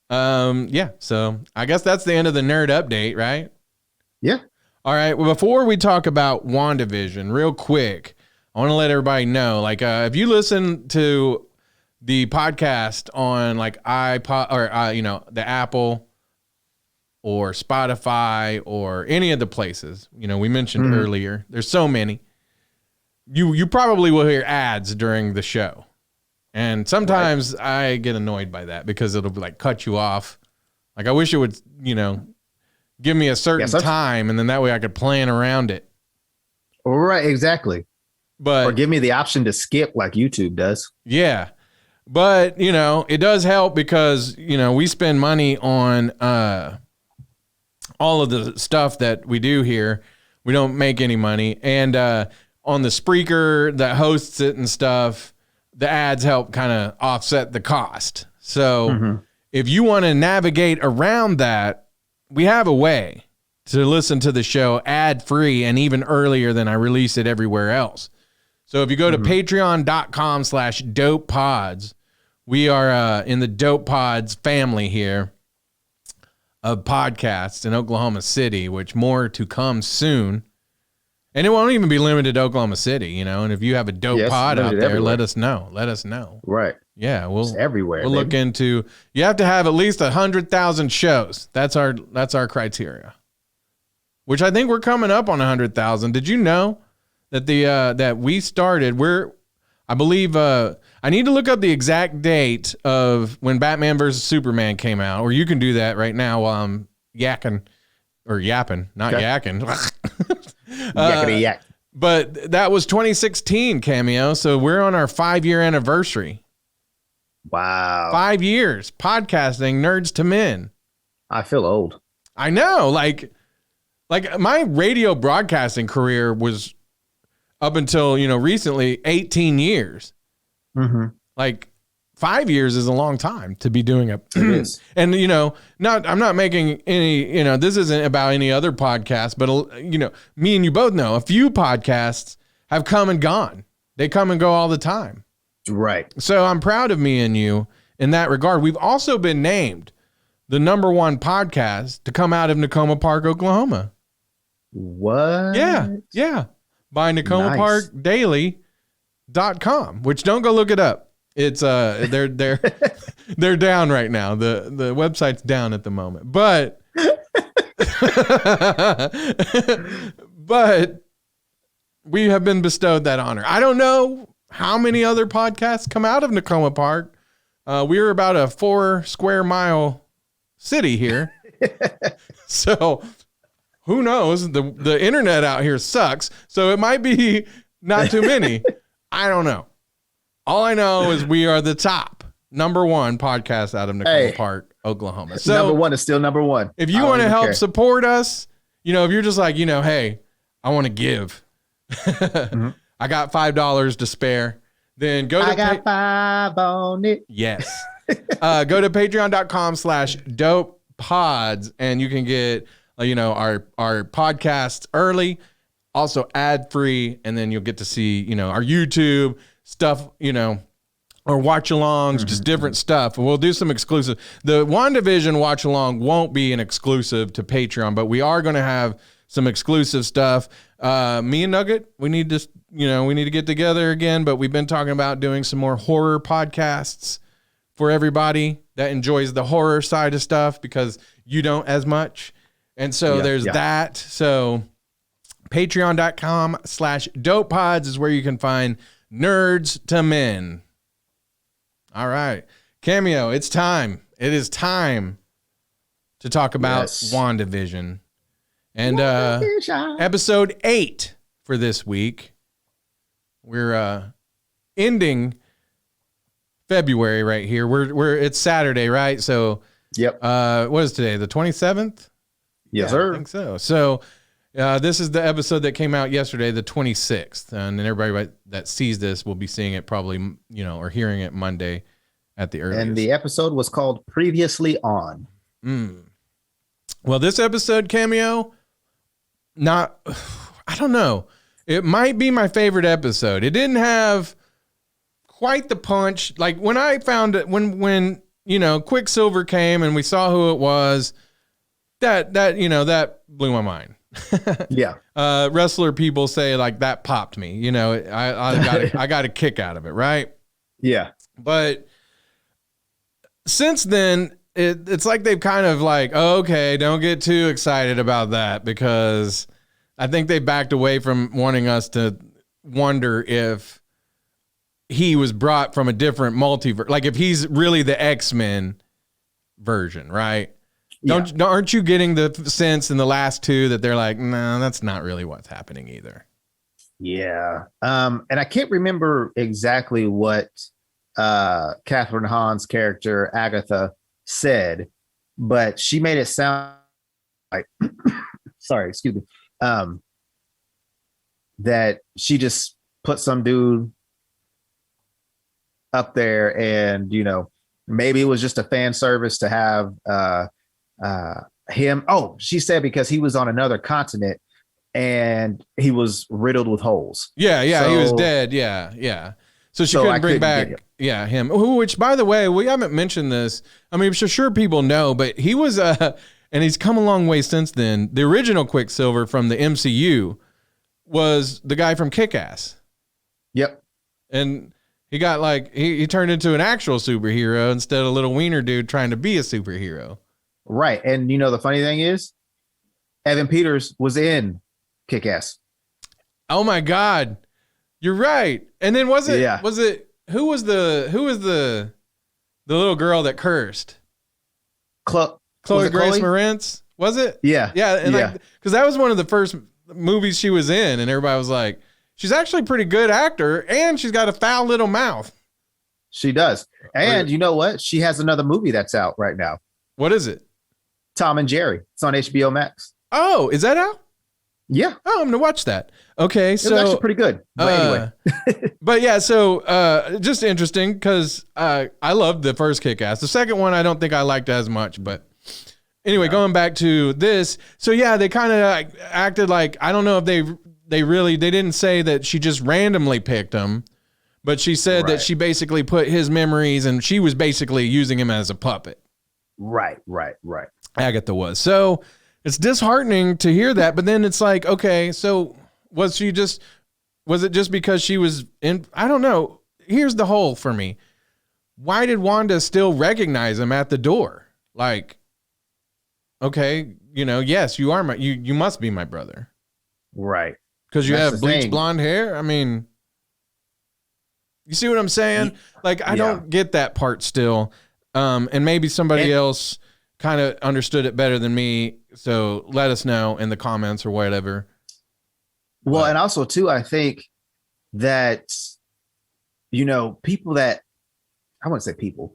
Yeah. So I guess that's the end of the nerd update, right? Yeah. All right. Well, before we talk about WandaVision, real quick, I want to let everybody know, like, if you listen to the podcast on like iPod or, the Apple or Spotify or any of the places, we mentioned earlier, there's so many, you probably will hear ads during the show. And sometimes I get annoyed by that because it'll be like cut you off. Like I wish it would, give me a certain time and then that way I could plan around it. Right, exactly. Or give me the option to skip like YouTube does. Yeah. But, it does help because, we spend money on all of the stuff that we do here. We don't make any money. And on the Spreaker that hosts it and stuff, the ads help kind of offset the cost. So if you want to navigate around that, we have a way to listen to the show ad free and even earlier than I release it everywhere else. So if you go to patreon.com/dopepods, we are in the Dope Pods family here of podcasts in Oklahoma City, which more to come soon. And it won't even be limited to Oklahoma City, and if you have a dope pod out there, everywhere. Let us know. Right. Yeah. It's everywhere. We'll look into, you have to have at least 100,000 shows. That's our criteria, which I think we're coming up on 100,000. Did you know that that we started, I believe, I need to look up the exact date of when Batman versus Superman came out, or you can do that right now while I'm yapping, not yakking. Yak. But that was 2016, Cameo. So we're on our 5-year anniversary. Wow. 5 years podcasting Nerds to Men. I feel old. I know. Like, Like my radio broadcasting career was up until, recently 18 years. Mm-hmm. Like 5 years is a long time to be doing it. It is. And, I'm not making any, this isn't about any other podcast, but, me and you both know a few podcasts have come and gone. They come and go all the time. Right. So I'm proud of me and you in that regard. We've also been named the #1 podcast to come out of Nakoma Park, Oklahoma. What? Yeah. By Nice. NakomaParkDaily.com, which don't go look it up. It's they're down right now. The website's down at the moment. But but we have been bestowed that honor. I don't know how many other podcasts come out of Nakoma Park. We're about a 4 square mile city here. So who knows? The internet out here sucks. So it might be not too many. I don't know. All I know is we are the top #1 podcast out of Nakoma Park, Oklahoma. So #1 is still #1. If you want to help support us, if you're just like, hey, I want to give. Mm-hmm. I got $5 to spare. Then go to I got 5 on it. Yes. Go to patreon.com/dopepods and you can get, our podcasts early, also ad free. And then you'll get to see, our YouTube stuff, or watch alongs, just different stuff. We'll do some exclusive. The WandaVision watch along won't be an exclusive to Patreon, but we are going to have some exclusive stuff. Me and Nugget, we need to get together again, but we've been talking about doing some more horror podcasts for everybody that enjoys the horror side of stuff, because you don't as much. And so there's that. So patreon.com/dopepods is where you can find Nerds to Men. All right. Cameo, it's time. It is time to talk about WandaVision. And episode 8 for this week. We're ending February right here. It's Saturday, right? So yep. What is today? The 27th? Yes, sir. I think so. So this is the episode that came out yesterday, the 26th. And then everybody that sees this will be seeing it probably, or hearing it Monday at the earliest. And the episode was called Previously On. Well, this episode, Cameo, I don't know. It might be my favorite episode. It didn't have quite the punch. Like when I found it, when Quicksilver came and we saw who it was, that blew my mind. Yeah. Wrestler people say like that popped me. I got a kick out of it, right? Yeah. But since then, it's like they've kind of like, oh, okay, don't get too excited about that, because I think they backed away from wanting us to wonder if he was brought from a different multiverse, like if he's really the X-Men version, right? Yeah. Aren't you getting the sense in the last 2 that they're like, no, that's not really what's happening either? Yeah. And I can't remember exactly what Catherine Hahn's character Agatha said, but she made it sound like sorry, excuse me, that she just put some dude up there, and maybe it was just a fan service to have him. Oh, she said because he was on another continent and he was riddled with holes. Yeah, he was dead. Yeah. So she couldn't bring back him. Which, by the way, we haven't mentioned this. I mean, sure people know, but he was and he's come a long way since then. The original Quicksilver from the MCU was the guy from Kick-Ass. Yep. And he got he turned into an actual superhero instead of a little wiener dude trying to be a superhero. Right. And the funny thing is, Evan Peters was in Kick-Ass. Oh my God. You're right. And then who was the little girl that cursed? Chloe Grace Moretz, was it? Yeah. Yeah. And because that was one of the first movies she was in, and everybody was like, she's actually a pretty good actor, and she's got a foul little mouth. She does. And you know what? She has another movie that's out right now. What is it? Tom and Jerry. It's on HBO Max. Oh, is that out? Yeah. Oh, I'm gonna watch that. Okay, It was actually pretty good. But anyway. But yeah, so just interesting because I loved the first Kick-Ass. The second one I don't think I liked as much, but anyway, going back to this. So yeah, they kind of acted like, I don't know if they didn't say that she just randomly picked him, but she said that she basically put his memories and she was basically using him as a puppet. Right. Agatha was. So it's disheartening to hear that, but then it's like, okay, so was it just because she was in, I don't know. Here's the hole for me. Why did Wanda still recognize him at the door? Like, okay, yes, you are you must be my brother. Right. Because you have bleached blonde hair. I mean, you see what I'm saying? Like, I don't get that part still. And maybe somebody else kind of understood it better than me. So let us know in the comments or whatever. Well, and also too, I think that, people that, I wouldn't say people,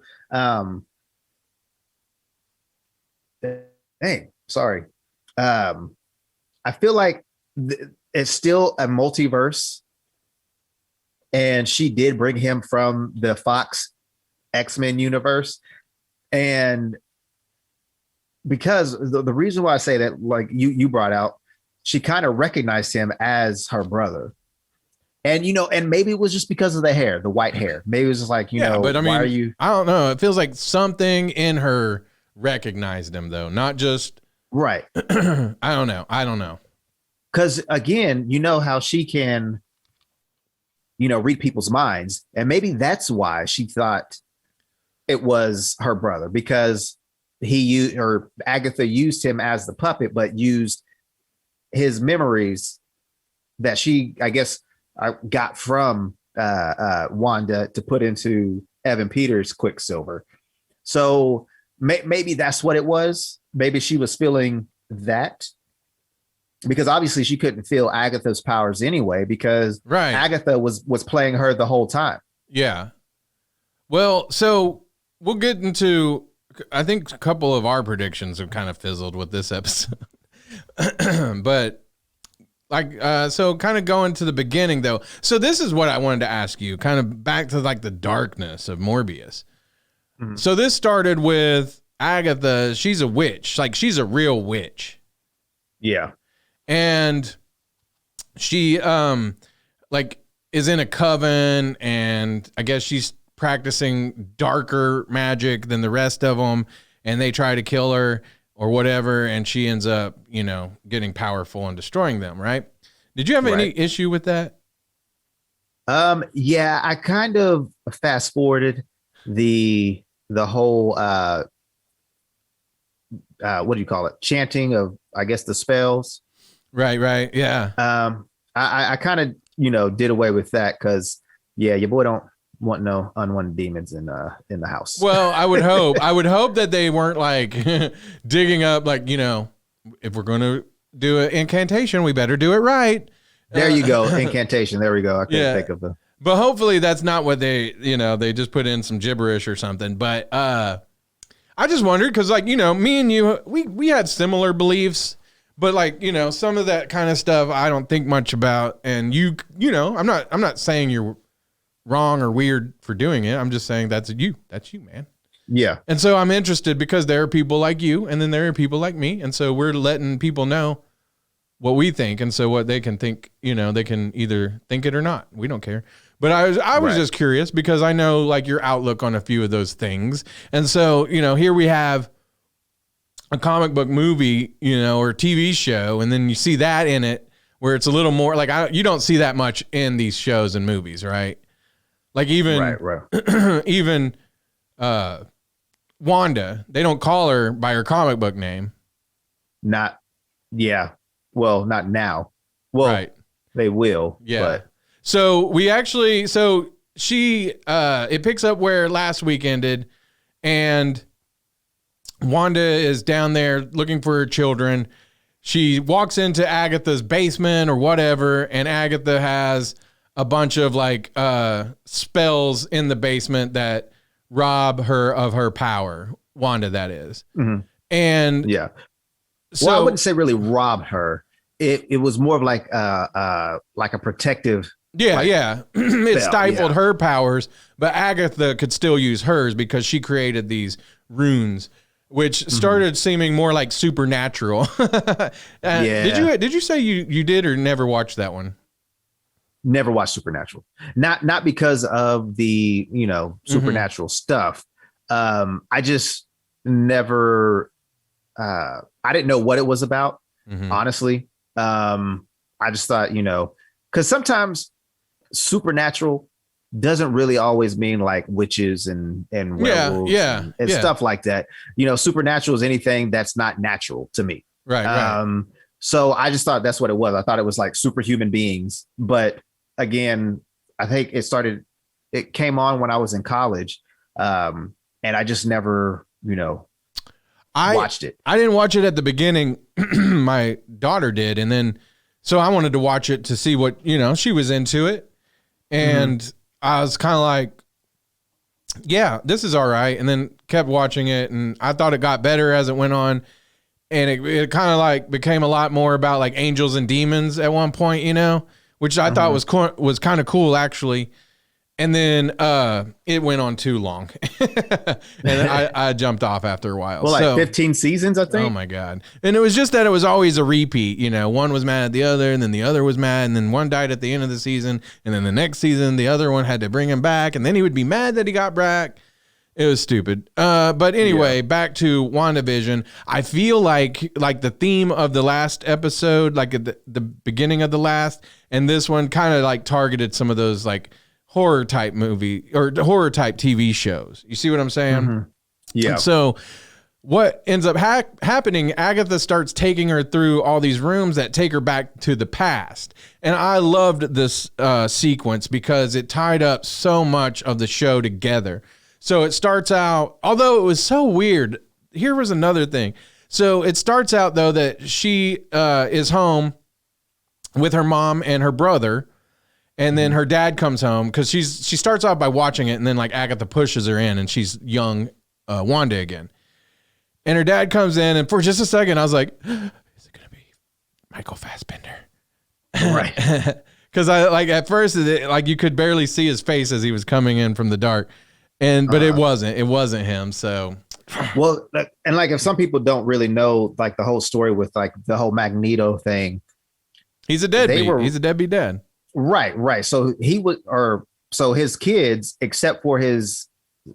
sorry. I feel like it's still a multiverse, and she did bring him from the Fox X-Men universe. And because the reason why I say that, like you brought out, she kind of recognized him as her brother. And, and maybe it was just because of the hair, the white hair. Maybe it was just like, but I mean, why are you? I don't know. It feels like something in her recognized him, though, not just. Right. I don't know. Because, again, how she can, read people's minds. And maybe that's why she thought it was her brother, because Agatha used him as the puppet, but used his memories that she, I guess, got from Wanda to put into Evan Peters' Quicksilver. So maybe that's what it was. Maybe she was feeling that, because obviously she couldn't feel Agatha's powers anyway, because Agatha was playing her the whole time. Yeah. Well, so we'll get into, I think a couple of our predictions have kind of fizzled with this episode. But so kind of going to the beginning though. So this is what I wanted to ask you, kind of back to like the darkness of Morbius. Mm-hmm. So this started with Agatha. She's a witch. Like, she's a real witch. Yeah. And she is in a coven, and I guess she's practicing darker magic than the rest of them, and they try to kill her or whatever, and she ends up, getting powerful and destroying them, right? Did you have any issue with that? Yeah, I kind of fast forwarded the whole what do you call it? Chanting of, I guess, the spells. Right, yeah. I kind of, did away with that because, your boy don't want no unwanted demons in the house. Well, I would hope that they weren't like digging up, like, if we're going to do an incantation, we better do it right. There you go. Incantation. There we go. I couldn't think of the. But hopefully that's not what they just put in some gibberish or something. But I just wondered, because, like, me and you, we had similar beliefs, but, like, some of that kind of stuff I don't think much about. And I'm not saying you're wrong or weird for doing it. I'm just saying that's you, man. Yeah. And so I'm interested, because there are people like you, and then there are people like me, and so we're letting people know what we think, and so what they can think, they can either think it or not. We don't care. But I was just curious, because I know, like, your outlook on a few of those things. And so, here we have a comic book movie, or TV show, and then you see that in it where it's a little more like, you don't see that much in these shows and movies, right? Like, even even Wanda, they don't call her by her comic book name. Not now. Well, they will. Yeah. But. So she, it picks up where last week ended, and Wanda is down there looking for her children. She walks into Agatha's basement or whatever, and Agatha has a bunch of spells in the basement that rob her of her power. Wanda, that is. Mm-hmm. And So well, I wouldn't say really robbed her. It was more of like a protective. Yeah. It stifled yeah. her powers, but Agatha could still use hers because she created these runes, which started seeming more like supernatural. Did you say you did or never watched that one? Never watched Supernatural. Not because of the, supernatural stuff. I just never I didn't know what it was about, honestly. I just thought, because sometimes supernatural doesn't really always mean like witches and werewolves and stuff like that. Supernatural is anything that's not natural to me. Right. So I just thought that's what it was. I thought it was like superhuman beings. But again, I think it came on when I was in college. And I just never, watched it. I didn't watch it at the beginning. My daughter did. And then, so I wanted to watch it to see what, she was into it. And I was kind of like, yeah, this is all right. And then kept watching it. And I thought it got better as it went on. And it kind of like became a lot more about like angels and demons at one point, which I thought was kind of cool actually. And then it went on too long. And I jumped off after a while. Well, like 15 seasons, I think. Oh my God. And it was just that it was always a repeat. One was mad at the other, and then the other was mad, and then one died at the end of the season. And then the next season, the other one had to bring him back, and then he would be mad that he got back. It was stupid. But anyway, back to WandaVision. I feel like the theme of the last episode, like at the beginning of the last, and this one kind of like targeted some of those like horror type movie or horror type TV shows. You see what I'm saying? Yeah. And so what ends up happening, Agatha starts taking her through all these rooms that take her back to the past. And I loved this sequence because it tied up so much of the show together. So it starts out, although it was so weird, here was another thing. So it starts out though that she is home with her mom and her brother. And then her dad comes home because she starts off by watching it, and then like Agatha pushes her in, and she's young Wanda again. And her dad comes in, and for just a second, I was like, "Is it gonna be Michael Fassbender?" Right? Because I like at first, like you could barely see his face as he was coming in from the dark, but it wasn't him. So, well, and like if some people don't really know like the whole story with like the whole Magneto thing, he's a deadbeat. He's a deadbeat dad. Right. So his kids, except for his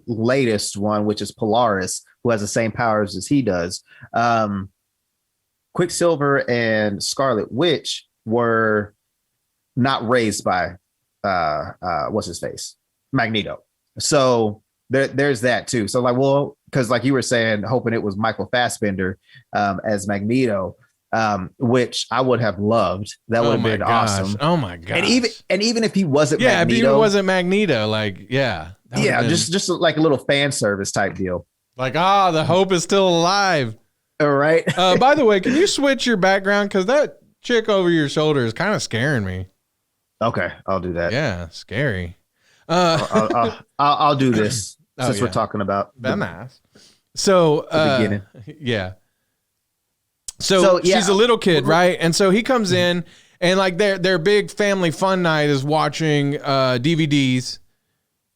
latest one, which is Polaris, who has the same powers as he does. Quicksilver and Scarlet Witch were not raised by what's his face? Magneto. So there's that too. So like, well, because like you were saying, hoping it was Michael Fassbender as Magneto. Which I would have loved. That would have been awesome. Oh my god! And even if he wasn't, Magneto, if he wasn't Magneto, like just like a little fan service type deal. Like the hope is still alive. All right. By the way, can you switch your background because that chick over your shoulder is kind of scaring me. Okay, I'll do that. Yeah, scary. I'll do this since we're talking about nice. So the beginning. Yeah. So she's a little kid, right? And so he comes in, and like their big family fun night is watching DVDs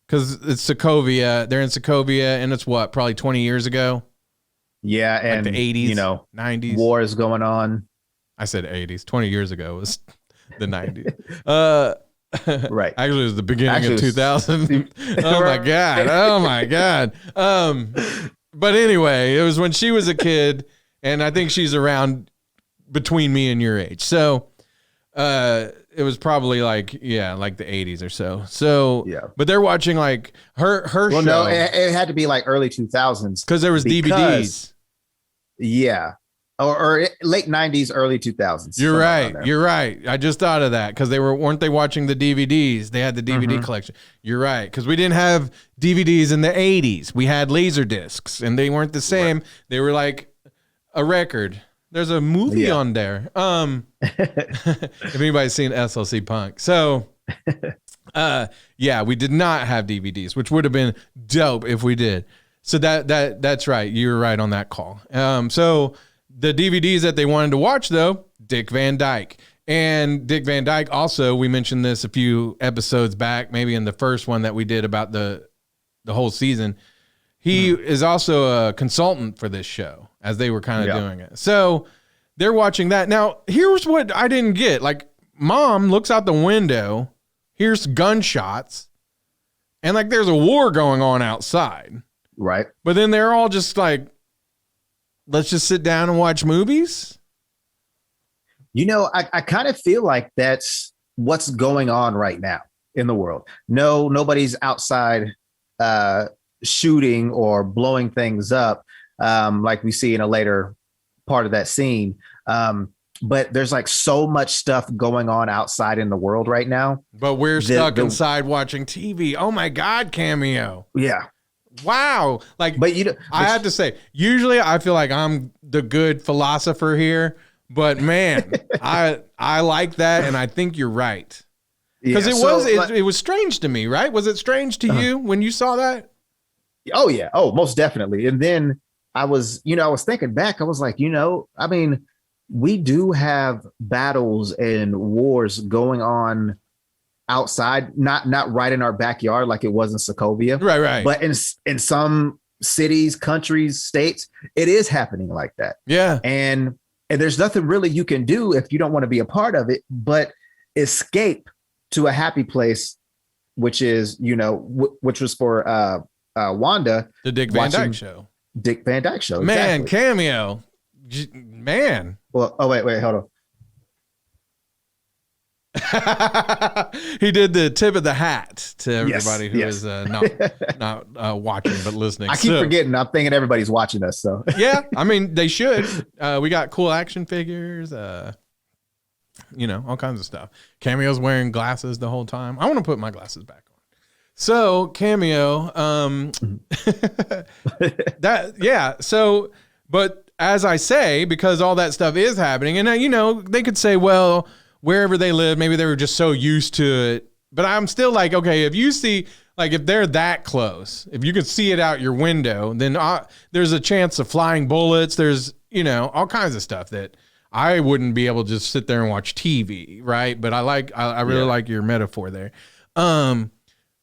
because it's Sokovia. They're in Sokovia, and it's probably 20 years ago. Yeah, and like the 80s, 90s. War is going on. I said 80s. 20 years ago was the 90s. Right. Actually, it was the beginning of 2000. Oh my god. But anyway, it was when she was a kid. And I think she's around between me and your age. So it was probably like the 80s or so. So, yeah. But they're watching like her show. Well, no, it had to be like early 2000s. Because there was DVDs. Yeah. Or late 90s, early 2000s. You're right. You're right. I just thought of that because weren't they watching the DVDs? They had the DVD collection. You're right. Because we didn't have DVDs in the 80s. We had laser discs and they weren't the same. Right. They were like a record. There's a movie on there. If anybody's seen SLC Punk. So we did not have DVDs, which would have been dope if we did. So that's right. You were right on that call. So The DVDs that they wanted to watch, though, Dick Van Dyke. And Dick Van Dyke also, we mentioned this a few episodes back, maybe in the first one that we did about the whole season. He is also a consultant for this show as they were kind of doing it. So they're watching that. Now, here's what I didn't get. Like, Mom looks out the window, hears gunshots, and like there's a war going on outside. Right. But then they're all just like, let's just sit down and watch movies. You know, I kind of feel like that's what's going on right now in the world. No, nobody's outside shooting or blowing things up like we see in a later part of that scene. But there's like so much stuff going on outside in the world right now. But we're stuck inside watching TV. Oh my God, Cameo. Yeah. Wow. Like, but you know, I have to say, usually I feel like I'm the good philosopher here, but man, I like that. And I think you're right. Because it was strange to me, right? Was it strange to you when you saw that? Oh yeah. Oh, most definitely. And then I was thinking back, I was like, I mean, we do have battles and wars going on outside, not right in our backyard like it was in Sokovia. Right. But in some cities, countries, states, it is happening like that. Yeah. And there's nothing really you can do if you don't want to be a part of it, but escape to a happy place, which is, which was for Wanda. The Dick Van Dyke Show. Dick Van Dyke Show. Man, exactly. Cameo. Man. Well, wait, hold on. He did the tip of the hat to everybody who is not watching but listening. I keep forgetting. I'm thinking everybody's watching us. So yeah, I mean they should. We got cool action figures. All kinds of stuff. Cameo's wearing glasses the whole time. I want to put my glasses back on. So Cameo, but as I say, because all that stuff is happening, and they could say, well, wherever they live, maybe they were just so used to it. But I'm still like, okay, if you see, like, if they're that close, if you can see it out your window, then there's a chance of flying bullets. There's, all kinds of stuff that I wouldn't be able to just sit there and watch TV, right? But I really like your metaphor there.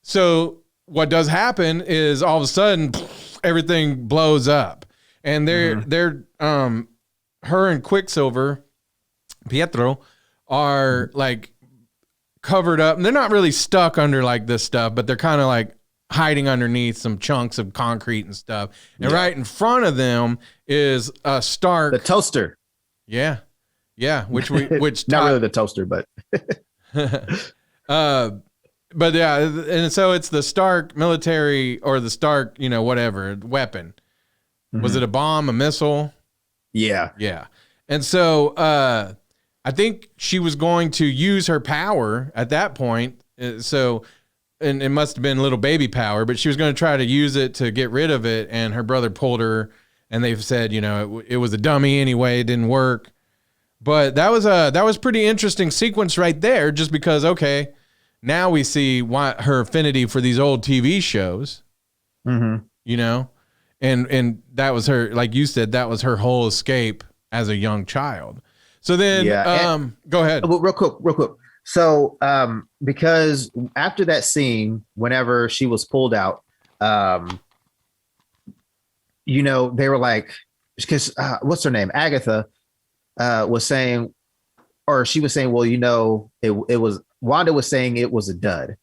So what does happen is all of a sudden everything blows up, and they're her and Quicksilver, Pietro, are like covered up, and they're not really stuck under like this stuff, but they're kind of like hiding underneath some chunks of concrete and stuff. And right in front of them is a Stark, the toaster. Yeah, which not really the toaster, but but yeah, and so it's the Stark military, or the Stark, whatever weapon. Was it a bomb, a missile? Yeah. And so I think she was going to use her power at that point. So, and it must have been little baby power, but she was going to try to use it to get rid of it. And her brother pulled her, and they've said, it was a dummy anyway. It didn't work. But that was pretty interesting sequence right there, just because, okay, now we see her affinity for these old TV shows, and that was her, like you said, that was her whole escape as a young child. So then, go ahead. Real quick. So, because after that scene, whenever she was pulled out, they were like, because what's her name? Agatha was saying, or she was saying, well, it was, Wanda was saying it was a dud.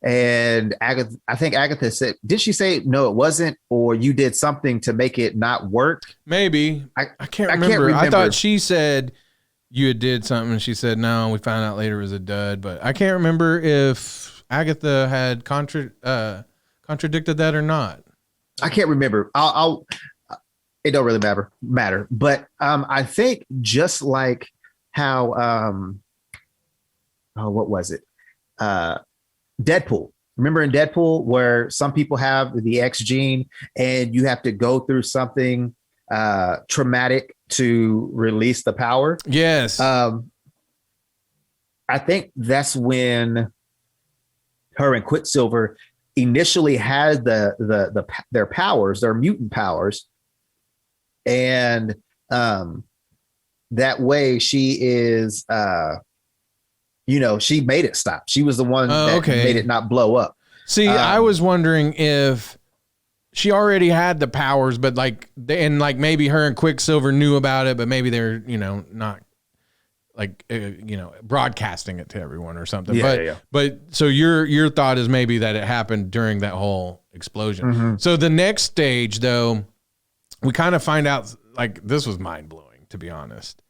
And Agatha, I think Agatha said, did she say, no, it wasn't, or you did something to make it not work? Maybe. I can't remember. I thought she said you did something, and she said, no, we found out later it was a dud. But I can't remember if Agatha had contradicted that or not. I can't remember. It don't really matter. But I think just like how, what was it? Deadpool. Remember in Deadpool where some people have the X gene and you have to go through something traumatic to release the power? Yes. I think that's when her and Quicksilver initially had their powers, their mutant powers. And That way she is, she made it stop. She was the one that made it not blow up. See, I was wondering if she already had the powers, but maybe her and Quicksilver knew about it, but maybe they're, not broadcasting it to everyone or something. But so your thought is maybe that it happened during that whole explosion. Mm-hmm. So the next stage, though, we kind of find out, this was mind blowing, to be honest.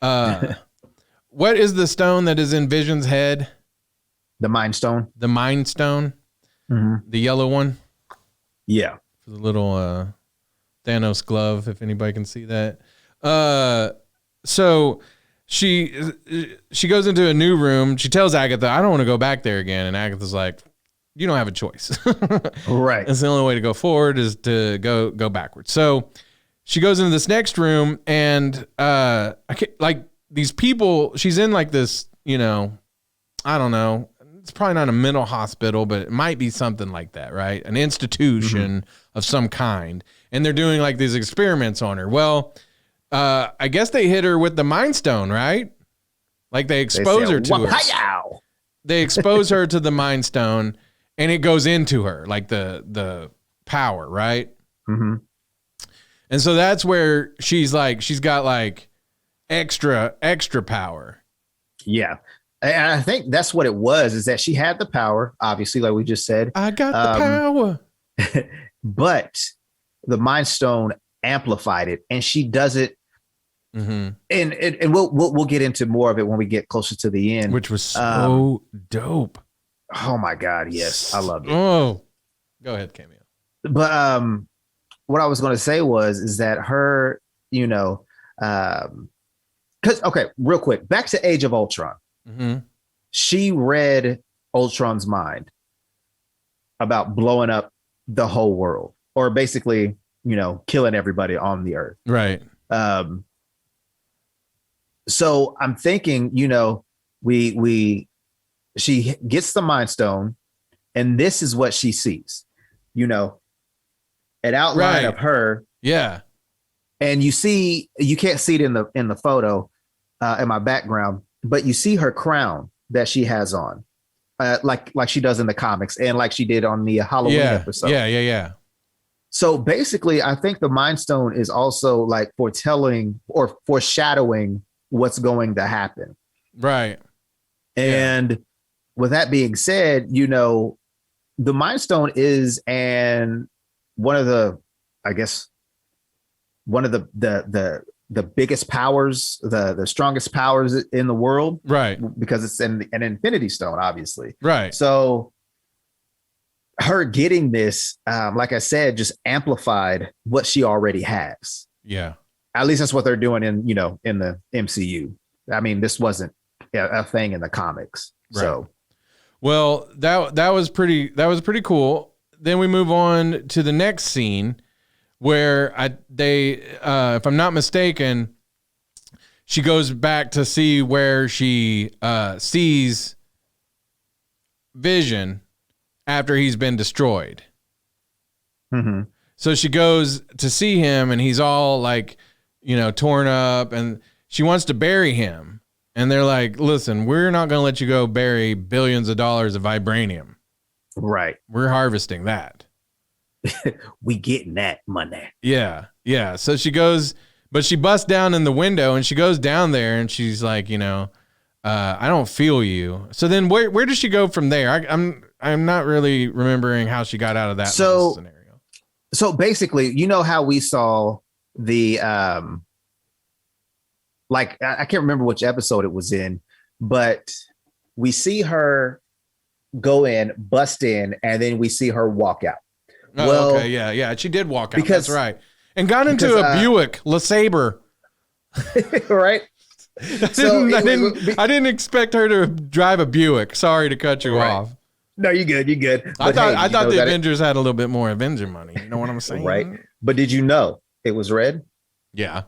What is the stone that is in Vision's head? The Mind Stone. The Mind Stone. Mm-hmm. The yellow one. Yeah. The little Thanos glove, if anybody can see that. So she goes into a new room. She tells Agatha, I don't want to go back there again. And Agatha's like, you don't have a choice. Right. It's the only way to go forward is to go backwards. So she goes into this next room, and these people, she's in this, I don't know. It's probably not a mental hospital, but it might be something like that, right? An institution of some kind. And they're doing these experiments on her. Well, I guess they hit her with the Mind Stone, right? They expose her to her. They expose her to the Mind Stone, and it goes into her, the power, right? Mm-hmm. And so that's where she's got extra power. Yeah. And I think that's what it was, is that she had the power, obviously, like we just said. I got the power. But the Mind Stone amplified it, and she does it. Mm-hmm. And we'll get into more of it when we get closer to the end. Which was so dope. Oh my God, yes. I loved it. Oh. Go ahead, Cameo. But what I was going to say is that her, because, okay, real quick, back to Age of Ultron. Mm-hmm. She read Ultron's mind about blowing up the whole world, or basically, killing everybody on the earth. Right. So I'm thinking, she gets the Mind Stone, and this is what she sees, an outline of her. Yeah. And you can't see it in the photo in my background, but you see her crown that she has on, like she does in the comics, and like she did on the Halloween episode. Yeah. So basically, I think the Mind Stone is also foretelling or foreshadowing what's going to happen. Right. And with that being said, the Mind Stone is one of the biggest powers, the strongest powers in the world. Right. Because it's an Infinity Stone, obviously. Right. So her getting this, like I said, just amplified what she already has. Yeah. At least that's what they're doing in the MCU. I mean, this wasn't a thing in the comics. Right. So, well, that was pretty cool. Then we move on to the next scene where if I'm not mistaken, she goes back to see where she sees Vision after he's been destroyed. Mm-hmm. So she goes to see him, and he's all torn up, and she wants to bury him. And they're like, listen, we're not going to let you go bury billions of dollars of vibranium. Right. We're harvesting that. We getting that money. Yeah. Yeah. So she goes, but she busts down in the window, and she goes down there, and she's like, I don't feel you. So then where does she go from there? I'm not really remembering how she got out of that scenario. So basically, how we saw the, I can't remember which episode it was in, but we see her go in, bust in, and then we see her walk out. Oh, well, okay, yeah, she did walk out. That's right, and got into a Buick LeSabre. Right. I didn't expect her to drive a Buick. Sorry to cut you off. No, you're good. You're good. But I thought the Avengers had a little bit more Avenger money. You know what I'm saying? Right. But did you know it was red? Yeah.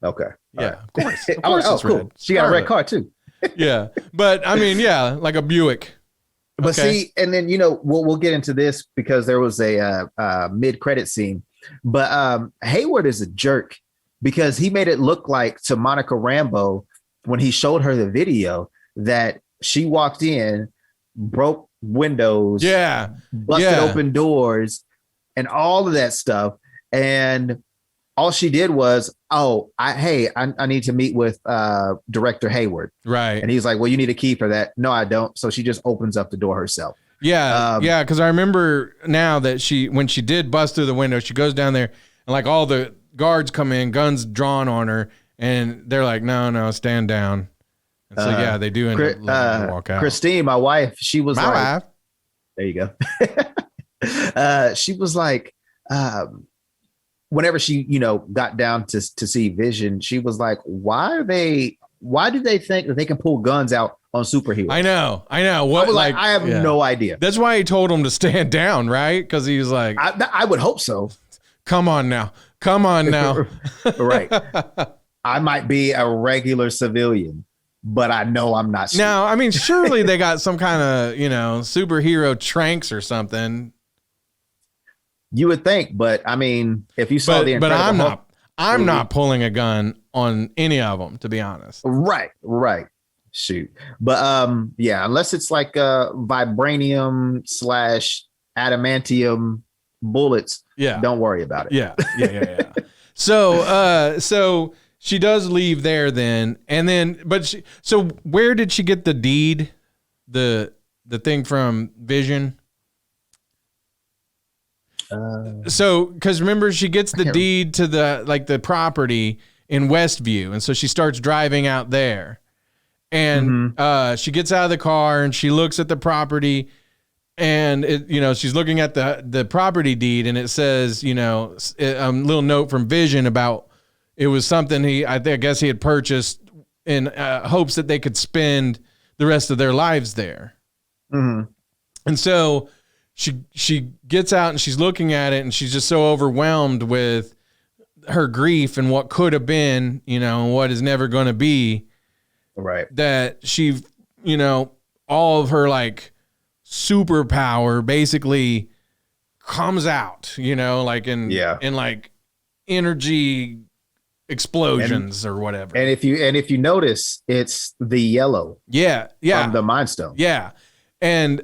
Okay. Yeah. Right. Of course. Of course it's cool. Red. She got a red car too. Yeah. But I mean, yeah, like a Buick. But see, and then we'll get into this because there was a mid-credit scene. But Hayward is a jerk because he made it look like to Monica Rambeau when he showed her the video that she walked in, broke windows, busted open doors, and all of that stuff. And all she did was, I need to meet with Director Hayward. Right. And he's like, well, you need a key for that. No, I don't. So she just opens up the door herself. Yeah. Because I remember now that when she did bust through the window, she goes down there and like all the guards come in, guns drawn on her, and they're like, no, stand down. And so, they do end up letting her walk out. Christine, my wife, she was wife. There you go. She was like, whenever she, got down to see Vision, she was like, why do they think that they can pull guns out on superheroes? I know. What? I have no idea. That's why he told him to stand down, right? Because he was like, I would hope so. Come on now. Right. I might be a regular civilian, but I know I'm not. Now, I mean, surely they got some kind of, superhero tranks or something. You would think, but I mean, if you saw the Incredible Hulk, I'm not pulling a gun on any of them, to be honest. Right. Shoot. But unless it's like vibranium / adamantium bullets, don't worry about it. Yeah. So she does leave there then, and then, so where did she get the deed, the thing from Vision? So, because remember, she gets the deed to the property in Westview, and so she starts driving out there, and she gets out of the car and she looks at the property, and she's looking at the property deed, and it says, a little note from Vision about it was something I guess he had purchased in hopes that they could spend the rest of their lives there, and so. She gets out and she's looking at it and she's just so overwhelmed with her grief and what could have been, what is never going to be. Right. That she, all of her like superpower basically comes out, in like energy explosions or whatever. And if you notice, it's the yellow. Yeah. From the Mind Stone. Yeah. And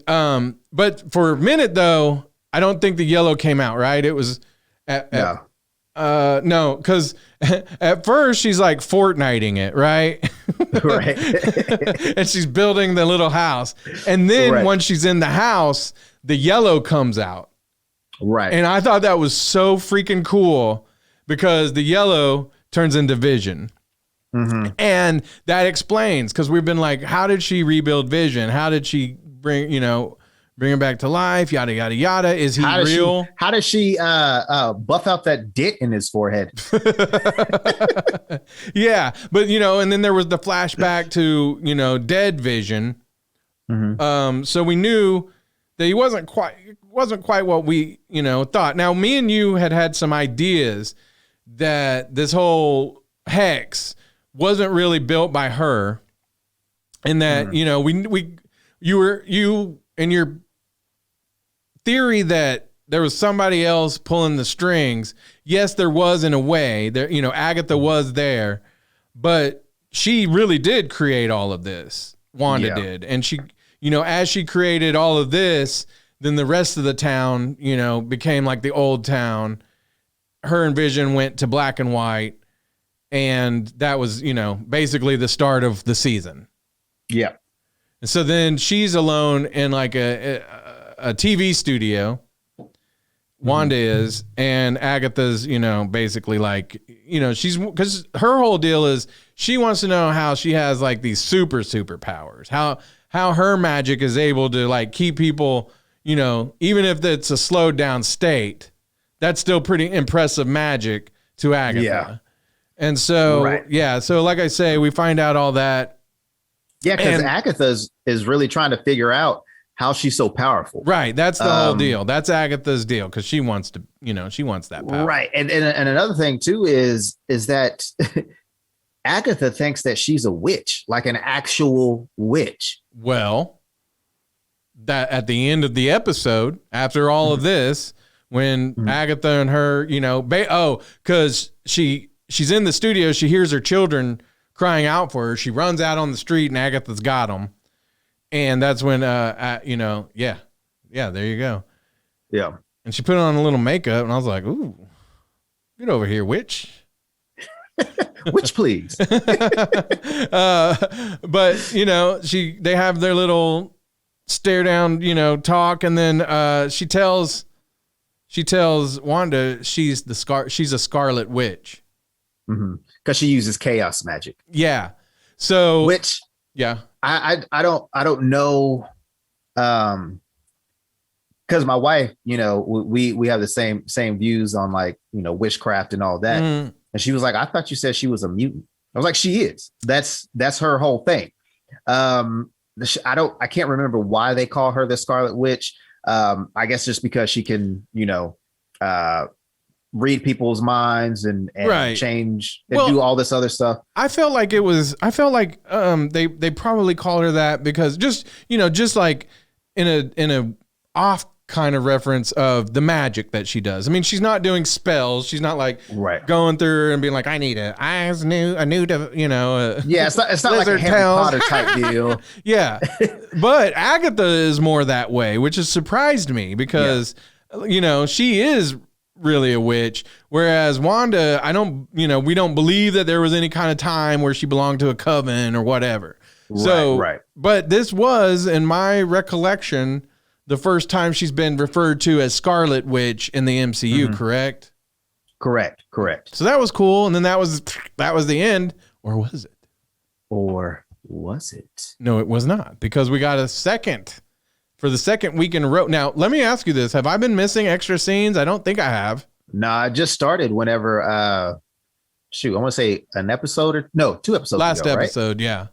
but for a minute though, I don't think the yellow came out, right? It was no, because at first she's like Fortniting it, right? Right. And she's building the little house. And then once she's in the house, the yellow comes out. Right. And I thought that was so freaking cool because the yellow turns into Vision. And that explains, because we've been like, how did she rebuild Vision? How did she bring him back to life? Yada, yada, yada. Is he real? How does she buff out that dent in his forehead? Yeah. But, and then there was the flashback to, dead Vision. So we knew that he wasn't quite what we, thought. Now, me and you had some ideas that this whole hex wasn't really built by her, and that you and your theory that there was somebody else pulling the strings. Yes, there was in a way. There, Agatha was there, but she really did create all of this. Wanda did, and she, as she created all of this, then the rest of the town, became like the old town. Her and Vision went to black and white. And that was, basically the start of the season. Yeah. And so then she's alone in like a TV studio. Wanda is, and Agatha's, basically like, because her whole deal is she wants to know how she has like these superpowers, how her magic is able to like keep people, even if it's a slowed down state, that's still pretty impressive magic to Agatha. Yeah. And so, so like I say, we find out all that. Yeah, because Agatha is really trying to figure out how she's so powerful. Right. That's the whole deal. That's Agatha's deal, because she wants to, she wants that power. Right. And another thing, too, is that Agatha thinks that she's a witch, like an actual witch. Well, that at the end of the episode, after all of this, when Agatha and her, because she she's in the studio. She hears her children crying out for her. She runs out on the street, and Agatha's got them. And that's when, there you go. Yeah. And she put on a little makeup, and I was like, ooh, get over here, witch. Which, please. But, they have their little stare down, talk. And then she tells Wanda she's a Scarlet Witch. Mm-hmm. Because she uses chaos magic. Yeah. So, which, yeah, I don't know. Because my wife, we have the same views on like, witchcraft and all that. Mm. And she was like, I thought you said she was a mutant. I was like, she is. That's her whole thing. I can't remember why they call her the Scarlet Witch. I guess just because she can, read people's minds and right. change and do all this other stuff. I felt like they probably called her that because just like in a off kind of reference of the magic that she does. I mean, she's not doing spells. She's not like going through and being like, I need yeah, it's not like a Harry Potter type deal. Yeah. But Agatha is more that way, which has surprised me because, she is really a witch. Whereas Wanda, we don't believe that there was any kind of time where she belonged to a coven or whatever. Right. But this was, in my recollection, the first time she's been referred to as Scarlet Witch in the MCU, mm-hmm. Correct. So that was cool. And then that was the end. Or was it? No, it was not, because we got a second for the second week in a row. Now, let me ask you this. Have I been missing extra scenes? I don't think I have. No, I just started whenever, I want to say 2 episodes last ago, episode, right? Yeah.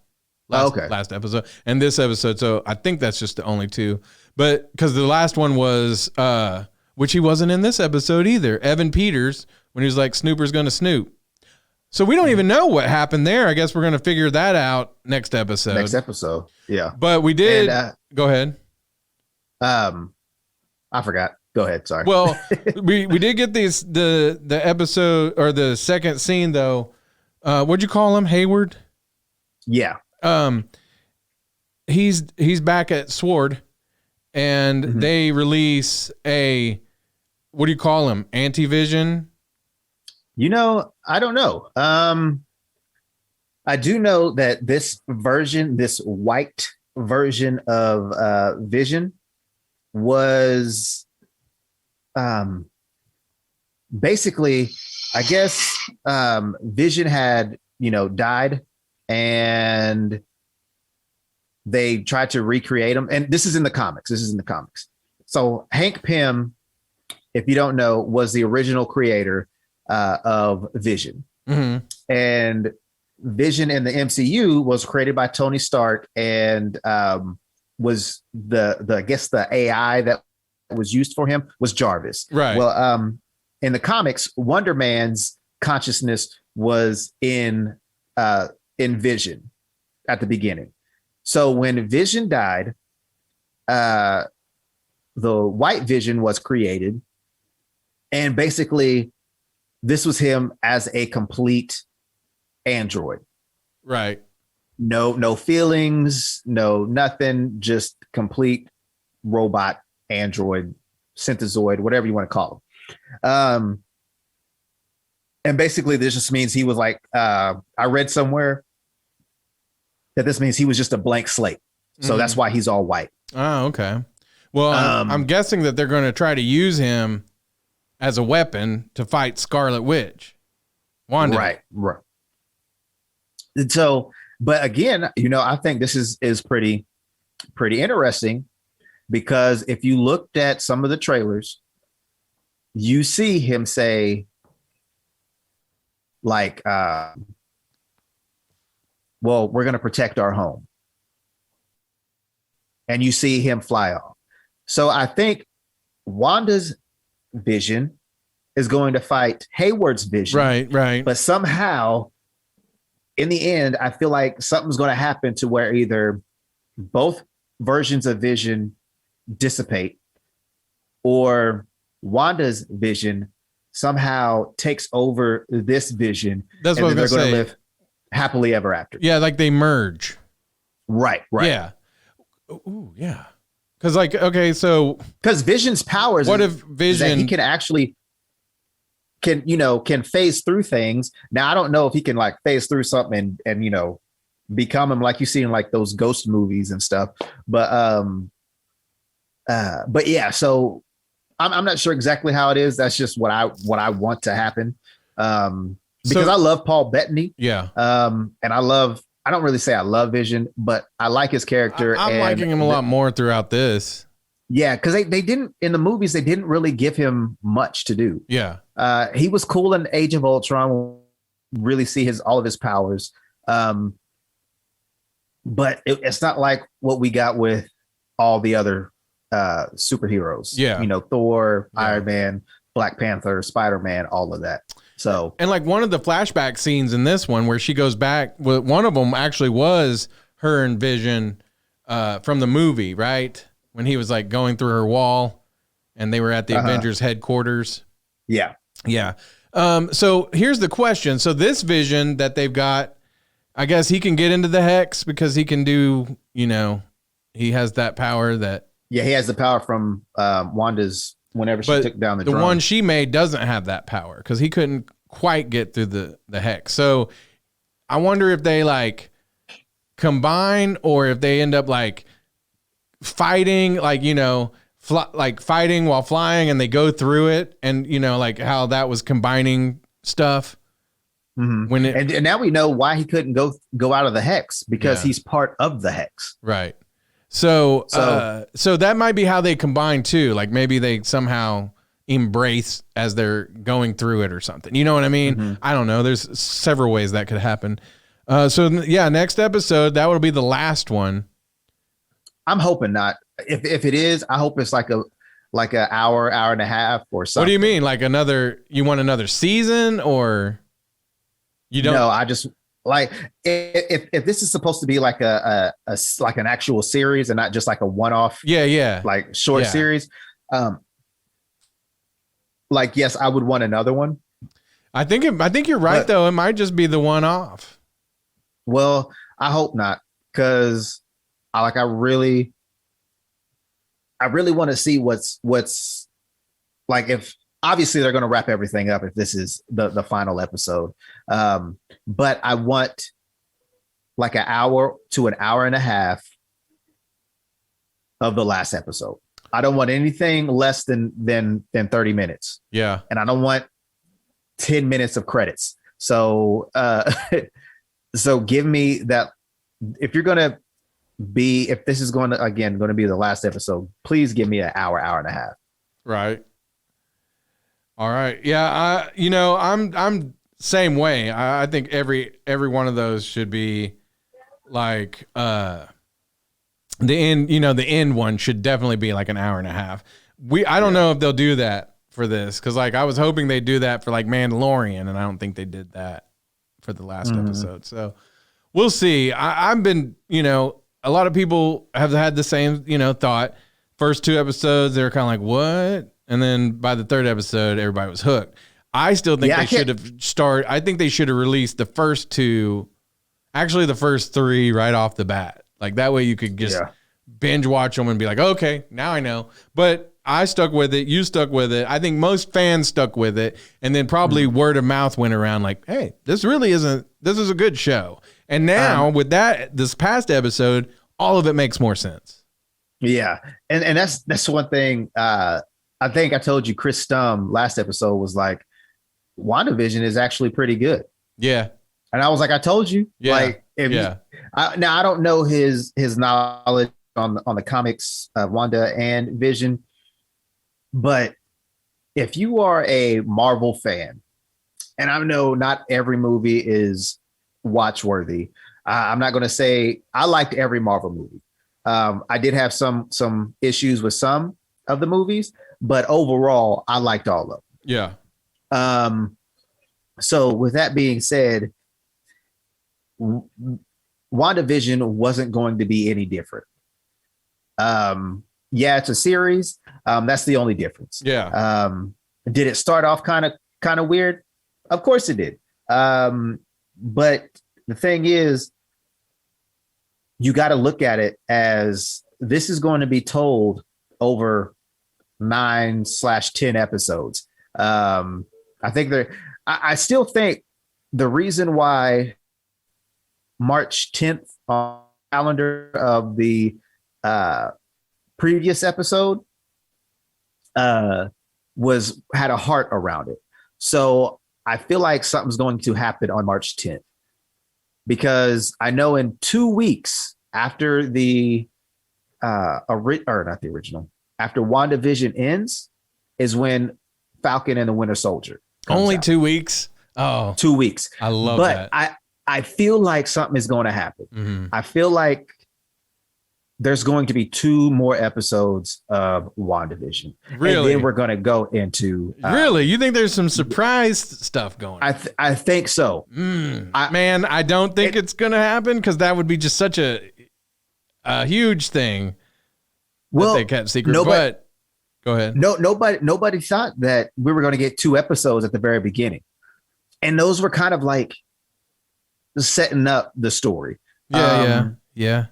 Last episode. And this episode, so I think that's just the only 2. But because the last one was, which he wasn't in this episode either, Evan Peters, when he was like, Snooper's going to snoop. So we don't even know what happened there. I guess we're going to figure that out next episode. Yeah. But we did. Go ahead. I forgot. Go ahead. Sorry. Well, we did get the episode or the second scene though. What'd you call him? Hayward? Yeah. He's back at Sword, and mm-hmm. they release a, what do you call him? Anti-Vision? I don't know. I do know that this white version of Vision was basically, I guess, Vision had, died, and they tried to recreate him. And this is in the comics. So Hank Pym, if you don't know, was the original creator of Vision. Mm-hmm. And Vision in the MCU was created by Tony Stark, and was the AI that was used for him was Jarvis. Right. Well, in the comics, Wonder Man's consciousness was in Vision at the beginning. So when Vision died, the White Vision was created, and basically this was him as a complete android. Right. No feelings, no nothing, just complete robot, android, synthezoid, whatever you want to call him. And basically this just means he was like, I read somewhere that this means he was just a blank slate. So that's why he's all white. Oh, okay. Well, I'm guessing that they're going to try to use him as a weapon to fight Scarlet Witch. Wanda. Right. So, but again, I think this is pretty interesting, because if you looked at some of the trailers, you see him say like, well, we're going to protect our home. And you see him fly off. So I think Wanda's Vision is going to fight Hayward's Vision. Right. But somehow, in the end, I feel like something's going to happen to where either both versions of Vision dissipate, or Wanda's Vision somehow takes over this Vision. That's what I was they're going to to live happily ever after. Yeah, like they merge. Right. Yeah. Ooh, yeah. Because like, okay, so because Vision's powers. What if Vision? That he can actually can phase through things. Now I don't know if he can like phase through something and become him like you see in like those ghost movies and stuff. But yeah, so I'm not sure exactly how it is. That's just what I want to happen. Because I love Paul Bettany. Yeah. And I don't really say I love Vision, but I like his character. I'm liking him a lot more throughout this. Yeah, because they didn't in the movies, they didn't really give him much to do. Yeah. He was cool in Age of Ultron, really see all of his powers. But it's not like what we got with all the other superheroes. Yeah. Thor, Iron Man, Black Panther, Spider-Man, all of that. So, and like one of the flashback scenes in this one where she goes back, one of them actually was her and Vision from the movie, right? When he was like going through her wall and they were at the Avengers headquarters. Yeah. Yeah. So here's the question. So this Vision that they've got, I guess he can get into the Hex because he can do, he has that power that. Yeah, he has the power from Wanda's whenever she took down the drone. One she made doesn't have that power because he couldn't quite get through the Hex. So I wonder if they like combine or if they end up like fighting, like, like fighting while flying and they go through it and, like how that was combining stuff. Mm-hmm. And now we know why he couldn't go out of the Hex because he's part of the Hex. Right. So that might be how they combine too. Like maybe they somehow embrace as they're going through it or something. You know what I mean? Mm-hmm. I don't know. There's several ways that could happen. So yeah, next episode, that will be the last one. I'm hoping not. If it is, I hope it's like an hour and a half or something. What do you mean? Like you want another season or you don't? No, I just like if this is supposed to be like like an actual series and not just like a one-off. Yeah. Like short series. Like, yes, I would want another one. I think you're right though. It might just be the one-off. Well, I hope not, because I really want to see what's like, if obviously they're going to wrap everything up if this is the final episode. But I want like an hour to an hour and a half of the last episode. I don't want anything less than 30 minutes. Yeah. And I don't want 10 minutes of credits. So, so give me that. If this is going to be the last episode, please give me an hour and a half. Right. All right. Yeah. I'm same way. I think every one of those should be like, the end, the end one should definitely be like an hour and a half. I don't know if they'll do that for this. Cause like, I was hoping they'd do that for like Mandalorian and I don't think they did that for the last episode. So we'll see. I've been, a lot of people have had the same, thought. First two episodes, they were kind of like, what? And then by the third episode, everybody was hooked. I still think they should have I think they should have released the first two, actually the first three right off the bat. Like that way you could just binge watch them and be like, okay, now I know. But I stuck with it. You stuck with it. I think most fans stuck with it. And then probably word of mouth went around like, hey, this is a good show. And now with this past episode, all of it makes more sense. Yeah. And that's one thing. I think I told you Chris Stum last episode was like, WandaVision is actually pretty good. Yeah. And I was like, I told you. Yeah. Like, now I don't know his knowledge on the comics of Wanda and Vision, but if you are a Marvel fan, and I know not every movie is watch-worthy. I'm not going to say I liked every Marvel movie. I did have some issues with some of the movies, but overall, I liked all of them. Yeah. So with that being said, WandaVision wasn't going to be any different. Yeah, it's a series. That's the only difference. Yeah. Did it start off kind of kind of weird? Of course it did. But the thing is, you got to look at it as this is going to be told over 9/10 episodes. I think I still think the reason why March 10th on the calendar of the previous episode had a heart around it. So I feel like something's going to happen on March 10th, because I know in 2 weeks after the after WandaVision ends is when Falcon and the Winter Soldier comes Only out. 2 weeks. Oh, 2 weeks. I love but that. I feel like something is going to happen. Mhm. I feel like there's going to be 2 more episodes of WandaVision. Really? And then we're going to go into Really? You think there's some surprise stuff going on? I think so. Man, I don't think it's going to happen, because that would be just such a huge thing that they kept secret. But go ahead. Nobody thought that we were going to get 2 episodes at the very beginning. And those were kind of like setting up the story. Yeah.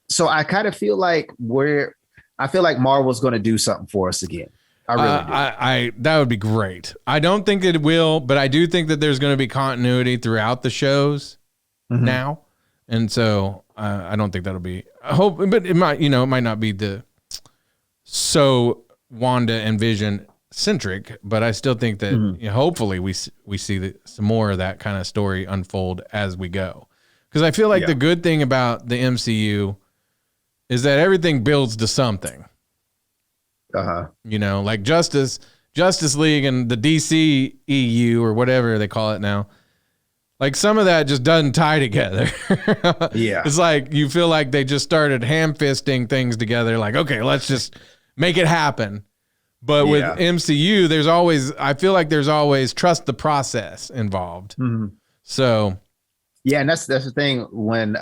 So I kind of feel like Marvel's going to do something for us again. I really do. I that would be great. I don't think it will, but I do think that there's going to be continuity throughout the shows now, and so I don't think that'll be. I hope, but it might not be so Wanda and Vision centric, but I still think that hopefully we see some more of that kind of story unfold as we go, because I feel like the good thing about the MCU is that everything builds to something. Like Justice League and the DC EU or whatever they call it now. Like some of that just doesn't tie together. Yeah. It's like you feel like they just started ham-fisting things together. Like, okay, let's just make it happen. But with MCU, I feel like there's always trust the process involved. So. Yeah. And that's the thing when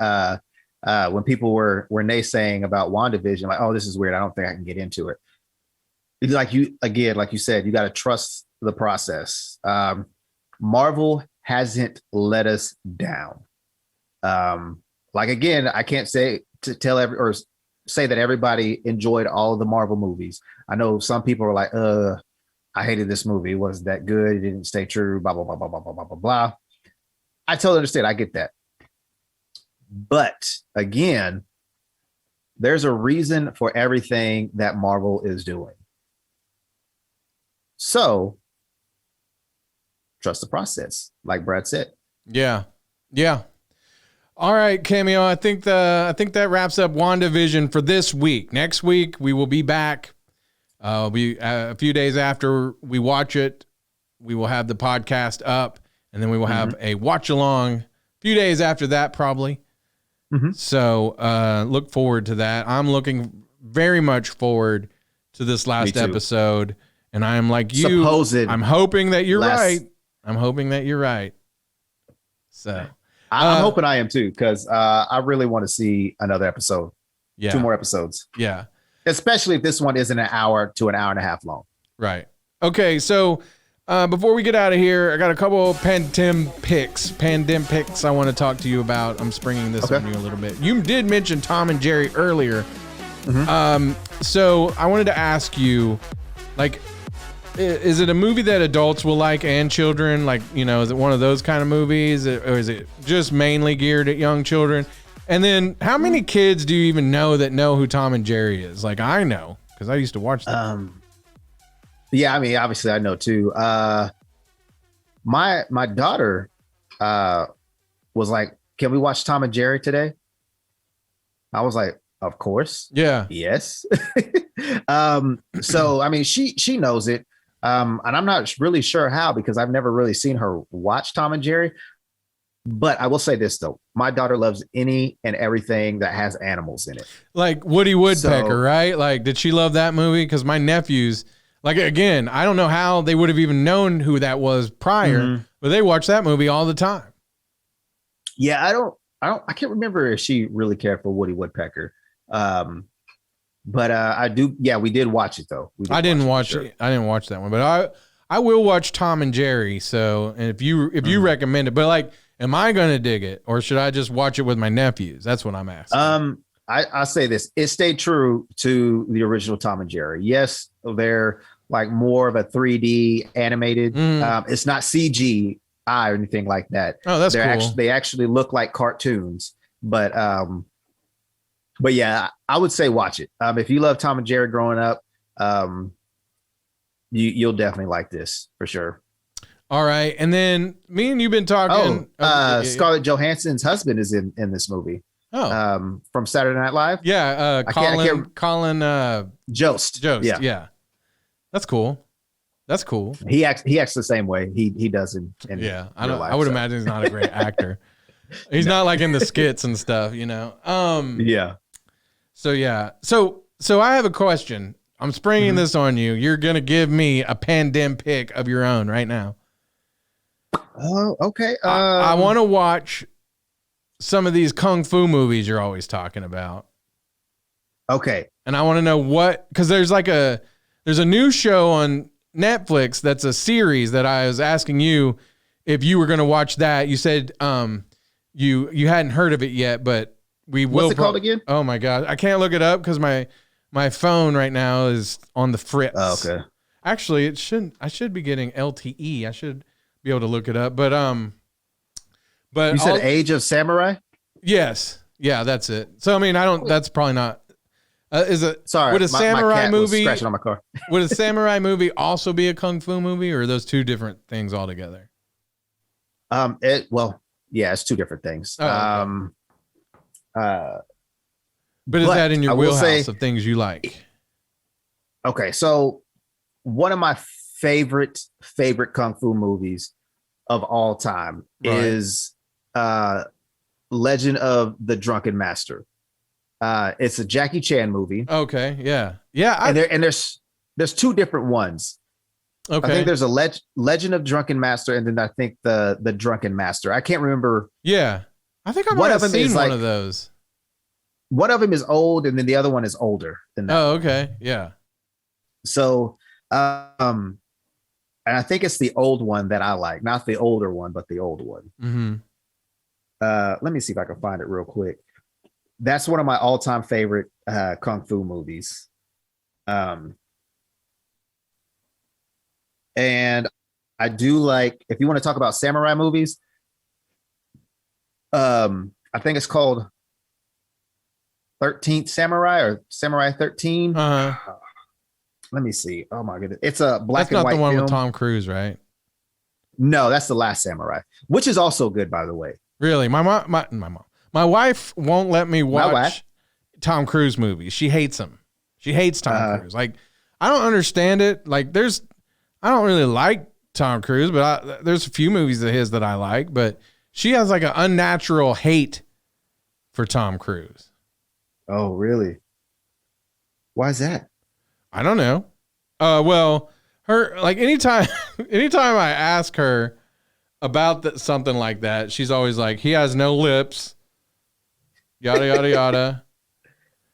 people were naysaying about WandaVision, like, oh, this is weird, I don't think I can get into it. Like you said, you got to trust the process. Marvel hasn't let us down. Again, I can't say that everybody enjoyed all of the Marvel movies. I know some people are like, I hated this movie. It wasn't that good. It didn't stay true, blah, blah, blah, blah, blah, blah, blah, blah, blah. I totally understand. I get that. But again, there's a reason for everything that Marvel is doing. So trust the process, like Brad said. Yeah. All right, Cameo. I think that wraps up WandaVision for this week. Next week we will be back. A few days after we watch it, we will have the podcast up, and then we will have a watch along. A few days after that, probably. So look forward to that. I'm looking very much forward to this last episode, and I am like you. I'm hoping that you're right. So I'm hoping I am too, because I really want to see another episode. Yeah. 2 more episodes. Yeah. Especially if this one isn't an hour to an hour and a half long. Right. Okay. So before we get out of here, I got a couple of pandem picks I want to talk to you about. I'm springing this on you a little bit. You did mention Tom and Jerry earlier. So I wanted to ask you, like, is it a movie that adults will like and children? Like, is it one of those kind of movies, or is it just mainly geared at young children? And then how many kids do you even know who Tom and Jerry is? Like, I know, because I used to watch that. Yeah, I mean, obviously I know too. My daughter was like, "Can we watch Tom and Jerry today?" I was like, "Of course." Yeah. Yes. So I mean, she knows it. And I'm not really sure how, because I've never really seen her watch Tom and Jerry. But I will say this though, my daughter loves any and everything that has animals in it. Like Woody Woodpecker, right? Like, did she love that movie? Because my nephews, like, again, I don't know how they would have even known who that was prior, but they watch that movie all the time. Yeah, I can't remember if she really cared for Woody Woodpecker. But I do. Yeah, we did watch it though. I didn't watch it. I didn't watch that one, but I will watch Tom and Jerry. So, and if you recommend it, but like, am I going to dig it, or should I just watch it with my nephews? That's what I'm asking. I say this: it stayed true to the original Tom and Jerry. Yes, they're like more of a 3D animated. It's not CGI or anything like that. Oh, that's cool. They actually look like cartoons. But yeah, I would say watch it. If you love Tom and Jerry growing up, you'll definitely like this for sure. All right, and then me and you've been talking. Scarlett Johansson's husband is in this movie. Oh, from Saturday Night Live. Yeah, Colin Jost. Yeah, that's cool. That's cool. He acts the same way he does in yeah. real life, I would imagine he's not a great actor. He's not like in the skits and stuff, you know. Yeah. So yeah. So I have a question. I'm springing this on you. You're gonna give me a pandemic of your own right now. Oh, okay. I want to watch some of these kung fu movies you're always talking about. Okay. And I want to know because there's a new show on Netflix that's a series that I was asking you if you were going to watch that. You said you hadn't heard of it yet, but we will. What's it called again? Oh my God. I can't look it up because my phone right now is on the fritz. Oh, okay. Actually, I should be getting LTE. I should be able to look it up, but you said Age of Samurai? Yes. Yeah, that's it. So I mean, that's probably not is it sorry, would a samurai my cat movie was scratching on my car. Would a samurai movie also be a kung fu movie, or are those two different things altogether? It's two different things. Oh, okay. But is that in your wheelhouse of things you like? Okay, so one of my favorite kung fu movies of all time is Legend of the Drunken Master. It's a Jackie Chan movie. Okay, yeah. And there's two different ones. Okay. I think there's a Legend of Drunken Master, and then I think the Drunken Master. I can't remember. Yeah, I think I might have seen one of those. One of them is old, and then the other one is older than that. Oh, okay, yeah. So, and I think it's the old one that I like, not the older one, but the old one. Mm-hmm. Let me see if I can find it real quick. That's one of my all-time favorite kung fu movies. And I do like, if you want to talk about samurai movies, I think it's called 13th Samurai or Samurai 13. Let me see. Oh my goodness. It's a black and white film. That's not the one with Tom Cruise, right? No, that's The Last Samurai, which is also good, by the way. Really? My wife won't let me watch Tom Cruise movies. She hates him. She hates Tom Cruise. Like, I don't understand it. Like, I don't really like Tom Cruise, but there's a few movies of his that I like, but she has like an unnatural hate for Tom Cruise. Oh, really? Why is that? I don't know. Well, her, like, anytime I ask her about something like that, she's always like, he has no lips, yada, yada, yada.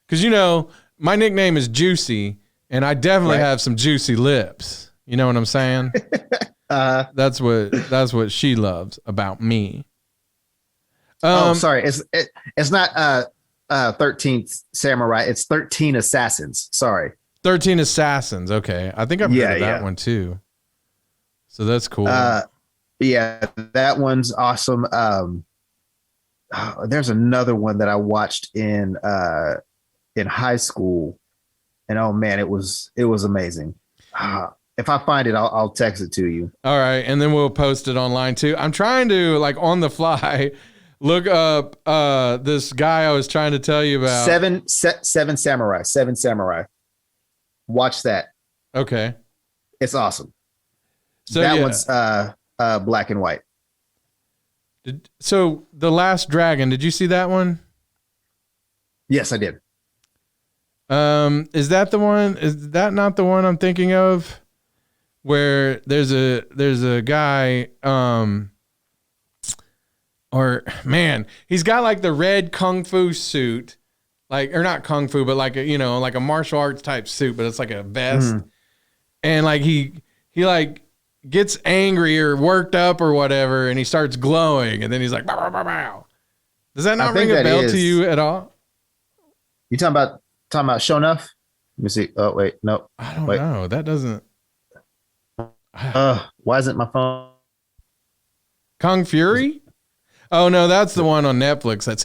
Cause you know, my nickname is Juicy, and I definitely have some juicy lips. You know what I'm saying? That's what she loves about me. Sorry. It's not 13th Samurai. It's 13 Assassins. Sorry. 13 Assassins. Okay. I think I've heard of that one too. So that's cool. Yeah, that one's awesome. There's another one that I watched in high school, and oh man, it was amazing. If I find it, I'll text it to you. All right, and then we'll post it online too. I'm trying to, like, on the fly look up this guy I was trying to tell you about. Seven Samurai. Watch that. Okay. It's awesome. So that one's black and white. So The Last Dragon, did you see that one? Yes, I did. Is that the one? Is that not the one I'm thinking of? Where there's a guy, or man, he's got like the red kung fu suit, like, or not kung fu, but like a, like a martial arts type suit, but it's like a vest, and like he like gets angry or worked up or whatever, and he starts glowing, and then he's like, bow, bow, bow, bow. Does that not ring a bell to you at all? You talking about Show Enough? Let me see. Oh wait, no. I don't know. That doesn't. Why isn't my phone? Kung Fury? Oh no, that's the one on Netflix. That's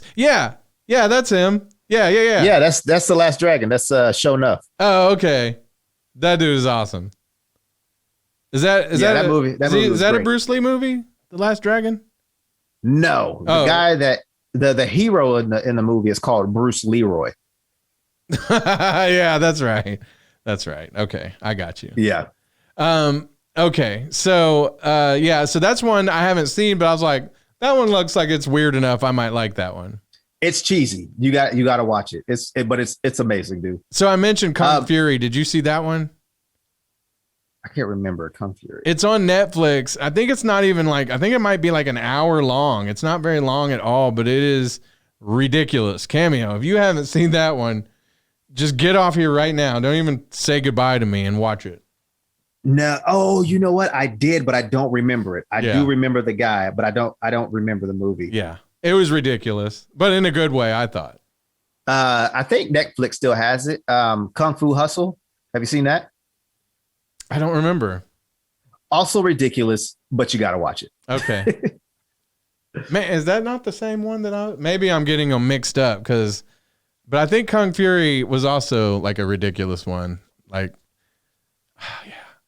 that's him. Yeah. Yeah, that's The Last Dragon. That's Show Enough. Oh, okay. That dude is awesome. Is that that movie? Is that a Bruce Lee movie? The Last Dragon? No, the guy that the hero in the movie is called Bruce Leroy. Yeah, that's right. That's right. Okay, I got you. Yeah. Okay, so so that's one I haven't seen, but I was like, that one looks like it's weird enough. I might like that one. It's cheesy. You got to watch it. It's amazing, dude. So I mentioned Kung Fury. Did you see that one? I can't remember Kung Fury. It's on Netflix. I think it's not even I think it might be like an hour long. It's not very long at all, but it is ridiculous. Cameo. If you haven't seen that one, just get off here right now. Don't even say goodbye to me and watch it. No. Oh, you know what? I did, but I don't remember it. I do remember the guy, but I don't remember the movie. Yeah. It was ridiculous, but in a good way, I thought. I think Netflix still has it. Kung Fu Hustle. Have you seen that? I don't remember. Also ridiculous, but you got to watch it. Okay. Man, is that not the same one that maybe I'm getting them mixed up but I think Kung Fury was also like a ridiculous one. Like,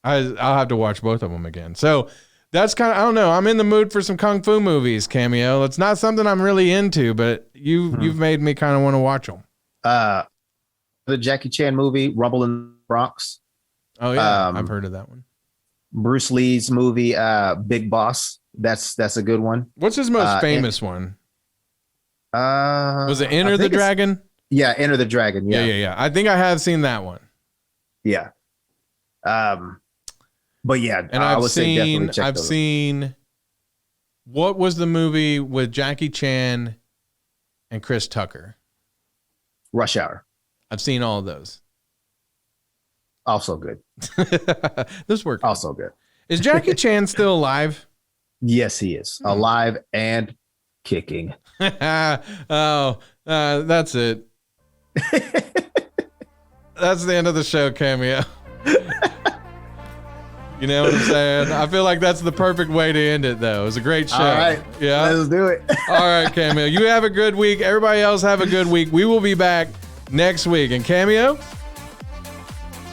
I'll have to watch both of them again. So that's kind of, I don't know. I'm in the mood for some Kung Fu movies, Cameo. It's not something I'm really into, but you've made me kind of want to watch them. The Jackie Chan movie, Rumble in the Bronx. Oh yeah, I've heard of that one. Bruce Lee's movie, Big Boss. That's a good one. What's his most famous one? Was it Enter the Dragon? Yeah, Enter the Dragon. Yeah. I think I have seen that one. Yeah. But yeah, and I've seen what was the movie with Jackie Chan and Chris Tucker? Rush Hour. I've seen all of those. Also good. This worked. Also good. Is Jackie Chan still alive? Yes, he is alive and kicking. That's it. That's the end of the show, Cameo. You know what I'm saying? I feel like that's the perfect way to end it, though. It was a great show. All right. Yeah. Let's do it. All right, Cameo. You have a good week. Everybody else have a good week. We will be back next week. And Cameo?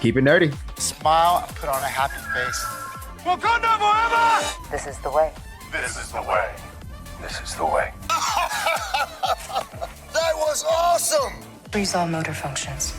Keep it nerdy. Smile and put on a happy face. Wakanda forever! This is the way. This is the way. This is the way. That was awesome! Freeze all motor functions.